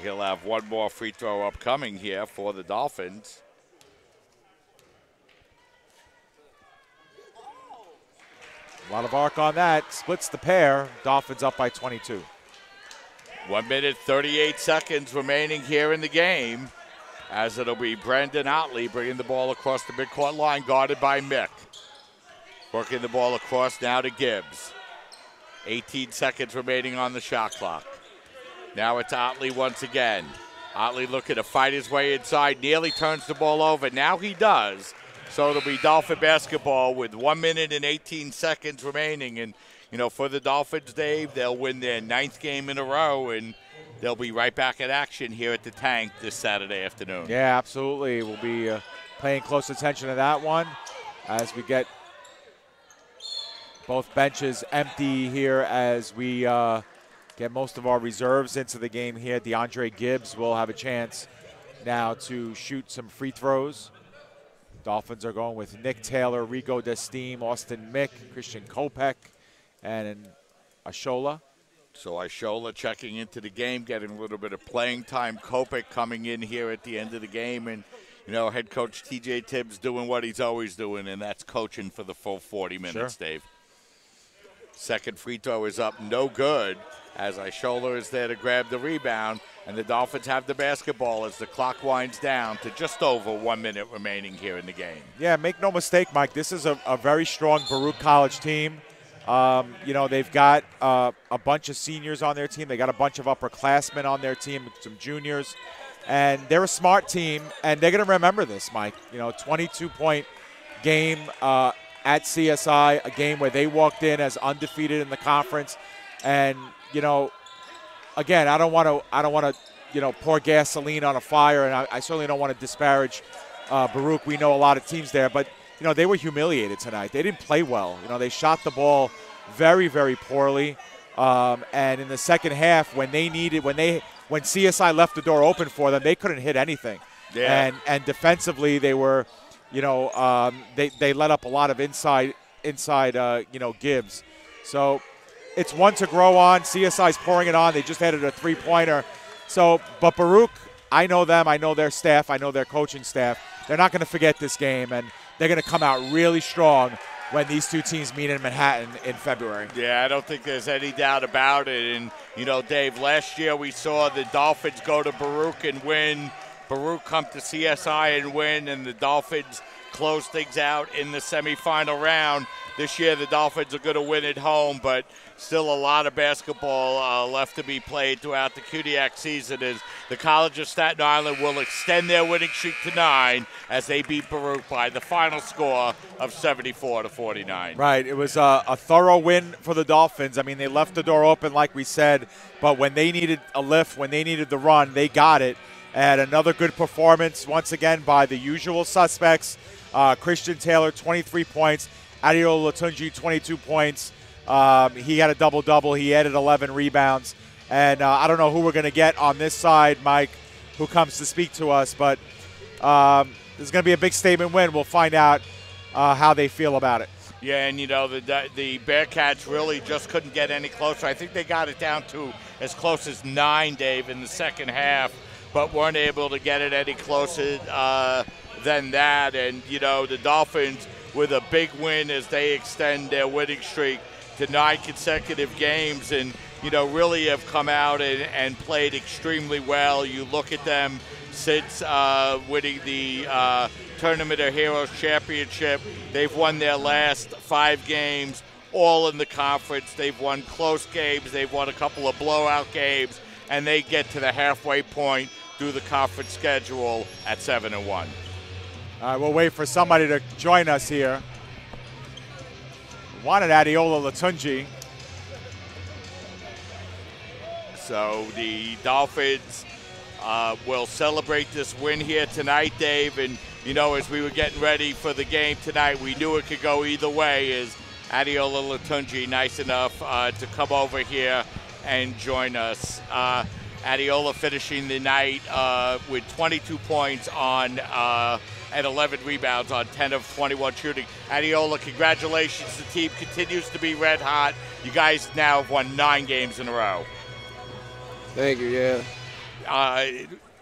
He'll have one more free throw upcoming here for the Dolphins. A lot of arc on that. Splits the pair. Dolphins up by 22. 1 minute, 38 seconds remaining here in the game, as it'll be Brandon Otley bringing the ball across the midcourt line, guarded by Mick. Working the ball across now to Gibbs. 18 seconds remaining on the shot clock. Now it's Otley once again. Otley looking to fight his way inside. Nearly turns the ball over. Now he does. So it'll be Dolphin basketball with 1 minute and 18 seconds remaining. And, you know, for the Dolphins, Dave, they'll win their 9th game in a row, and they'll be right back in action here at the Tank this Saturday afternoon. Yeah, absolutely. We'll be paying close attention to that one as we get both benches empty here as we get most of our reserves into the game here. DeAndre Gibbs will have a chance now to shoot some free throws. Dolphins are going with Nick Taylor, Rigo Desteem, Austin Mick, Christian Kopech, and Ashola. So Ashola checking into the game, getting a little bit of playing time. Kopech coming in here at the end of the game. And, you know, head coach T.J. Tibbs doing what he's always doing, and that's coaching for the full 40 minutes, Sure. Dave. Second free throw is up, no good, as Ashola is there to grab the rebound, and the Dolphins have the basketball as the clock winds down to just over 1 minute remaining here in the game. Yeah, make no mistake, Mike, this is a very strong Baruch College team. You know, they've got a bunch of seniors on their team. They got a bunch of upperclassmen on their team, some juniors, and they're a smart team, and they're going to remember this, Mike. You know, 22-point game at CSI, a game where they walked in as undefeated in the conference. And, you know, again, I don't want to, you know, pour gasoline on a fire, and I certainly don't want to disparage Baruch. We know a lot of teams there, but, you know, they were humiliated tonight. They didn't play well. You know, they shot the ball very, very poorly. And in the second half, when CSI left the door open for them, they couldn't hit anything. Yeah. And defensively, they were, you know, they let up a lot of inside, you know, Gibbs. So it's one to grow on. CSI's pouring it on. They just added a three-pointer. So, but Baruch, I know them. I know their staff. I know their coaching staff. They're not going to forget this game, and they're going to come out really strong when these two teams meet in Manhattan in February. Yeah, I don't think there's any doubt about it. And, you know, Dave, last year we saw the Dolphins go to Baruch and win. Baruch come to CSI and win, and the Dolphins close things out in the semifinal round. This year the Dolphins are going to win at home, but still a lot of basketball left to be played throughout the CUNYAC season as the College of Staten Island will extend their winning streak to 9 as they beat Baruch by the final score of 74-49. Right. It was a thorough win for the Dolphins. I mean, they left the door open like we said, but when they needed a lift, when they needed the run, they got it. And another good performance, once again, by the usual suspects. Christian Taylor, 23 points. Adiola Latunji, 22 points. He had a double-double. He added 11 rebounds. And I don't know who we're going to get on this side, Mike, who comes to speak to us. But there's going to be a big statement win. We'll find out how they feel about it. Yeah, and, you know, the Bearcats really just couldn't get any closer. I think they got it down to as close as 9, Dave, in the second half, but weren't able to get it any closer than that. And, you know, the Dolphins with a big win as they extend their winning streak to 9 consecutive games and, you know, really have come out and played extremely well. You look at them since winning the Tournament of Heroes Championship. They've won their last 5 games, all in the conference. They've won close games. They've won a couple of blowout games, and they get to the halfway point through the conference schedule at 7-1. All right, we'll wait for somebody to join us here. Wanted Adiola Latunji. So the Dolphins will celebrate this win here tonight, Dave. And, you know, as we were getting ready for the game tonight, we knew it could go either way. Is Adiola Latunji nice enough to come over here and join us? Adiola finishing the night with 22 points on and 11 rebounds on 10 of 21 shooting. Adiola, congratulations. The team continues to be red hot. You guys now have won 9 games in a row. Thank you, yeah.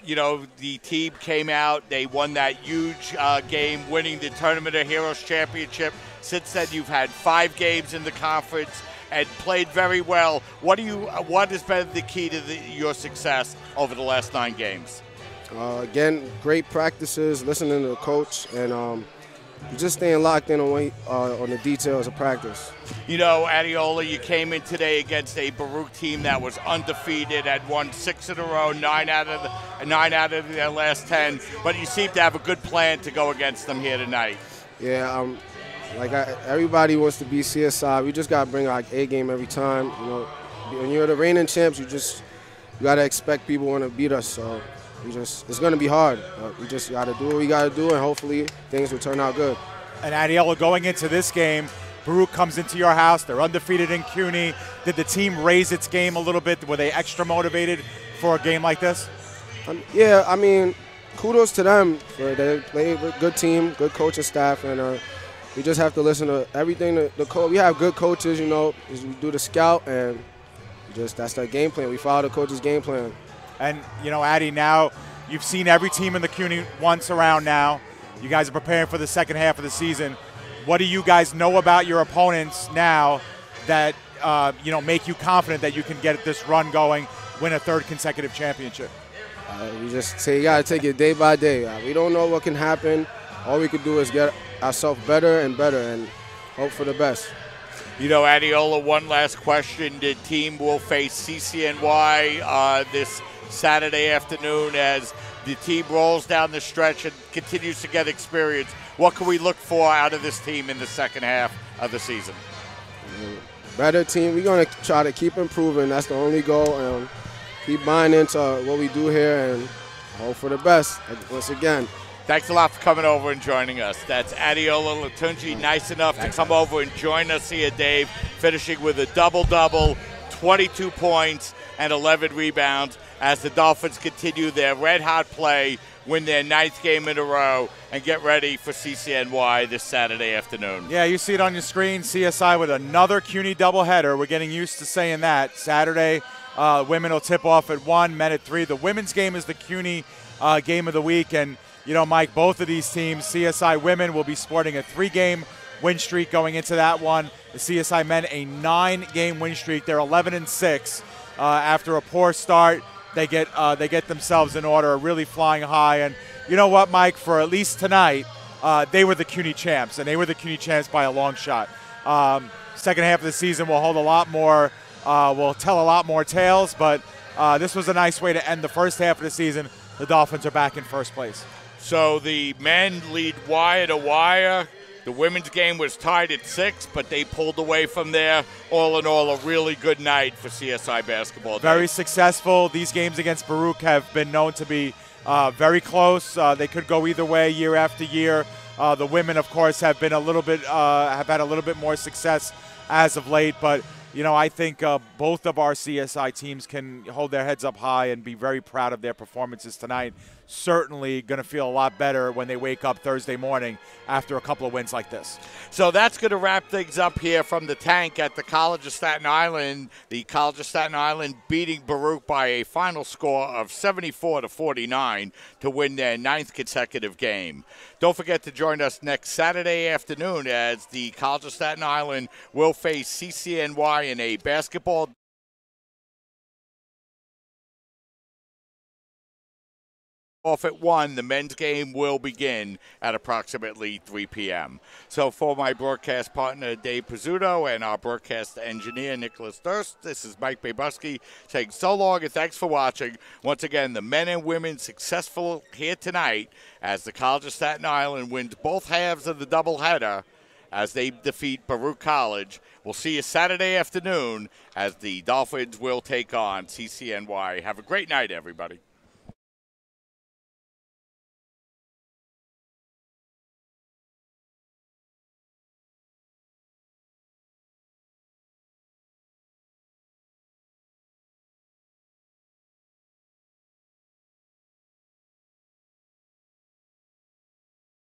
You know, the team came out. They won that huge game, winning the Tournament of Heroes Championship. Since then, you've had 5 games in the conference and played very well. What has been the key to your success over the last 9 games? Again, great practices, listening to the coach, and just staying locked in on the details of practice. You know, Adiola, you came in today against a Baruch team that was undefeated, had won 6 in a row, 9 out of their last 10, but you seem to have a good plan to go against them here tonight. Yeah, everybody wants to be CSI. We just got to bring our A game every time. You know, when you're the reigning champs, you got to expect people want to beat us. So it's going to be hard. But we just got to do what we got to do, and hopefully things will turn out good. And Adiola, going into this game, Baruch comes into your house. They're undefeated in CUNY. Did the team raise its game a little bit? Were they extra motivated for a game like this? Yeah, I mean, kudos to them. They play a good team, good coaching staff, and we just have to listen to everything. We have good coaches, you know. We do the scout, and that's the game plan. We follow the coach's game plan. And, you know, Addy, now you've seen every team in the CUNY once around now. You guys are preparing for the second half of the season. What do you guys know about your opponents now that, you know, make you confident that you can get this run going, win a 3rd consecutive championship? We just say you got to take it day by day. We don't know what can happen. All we could do is get ourselves better and hope for the best. You know, Adiola, one last question. The team will face CCNY this Saturday afternoon as the team rolls down the stretch and continues to get experience. What can we look for out of this team in the second half of the season? Better team. We're going to try to keep improving. That's the only goal. Keep buying into what we do here and hope for the best once again. Thanks a lot for coming over and joining us. That's Adiola Latunji, nice enough to come over and join us here, Dave, finishing with a double-double, 22 points and 11 rebounds as the Dolphins continue their red-hot play, win their 9th game in a row, and get ready for CCNY this Saturday afternoon. Yeah, you see it on your screen, CSI with another CUNY doubleheader. We're getting used to saying that. Saturday, women will tip off at 1, men at 3. The women's game is the CUNY game of the week, and you know, Mike, both of these teams, CSI women will be sporting a 3-game win streak going into that one. The CSI men, a 9-game win streak. They're 11-6 after a poor start. They get themselves in order, really flying high. And you know what, Mike? For at least tonight, they were the CUNY champs, and they were the CUNY champs by a long shot. Second half of the season, we'll hold a lot more. We'll tell a lot more tales, but this was a nice way to end the first half of the season. The Dolphins are back in first place. So the men lead wire to wire. The women's game was tied at 6, but they pulled away from there. All in all, a really good night for CSI basketball. Very successful. These games against Baruch have been known to be Very close. They could go either way year after year. The women, of course, have been have had a little bit more success as of late, but I think both of our CSI teams can hold their heads up high and be very proud of their performances tonight. Certainly going to feel a lot better when they wake up Thursday morning after a couple of wins like this. So that's going to wrap things up here from the tank at the College of Staten Island. The College of Staten Island beating Baruch by a final score of 74-49 to win their 9th consecutive game. Don't forget to join us next Saturday afternoon as the College of Staten Island will face CCNY in a basketball off at 1. The men's game will begin at approximately 3 p.m. So for my broadcast partner, Dave Pizzuto, and our broadcast engineer, Nicholas Durst, this is Mike Babuski saying so long and thanks for watching. Once again, the men and women successful here tonight as the College of Staten Island wins both halves of the doubleheader as they defeat Baruch College. We'll see you Saturday afternoon as the Dolphins will take on CCNY. Have a great night, everybody.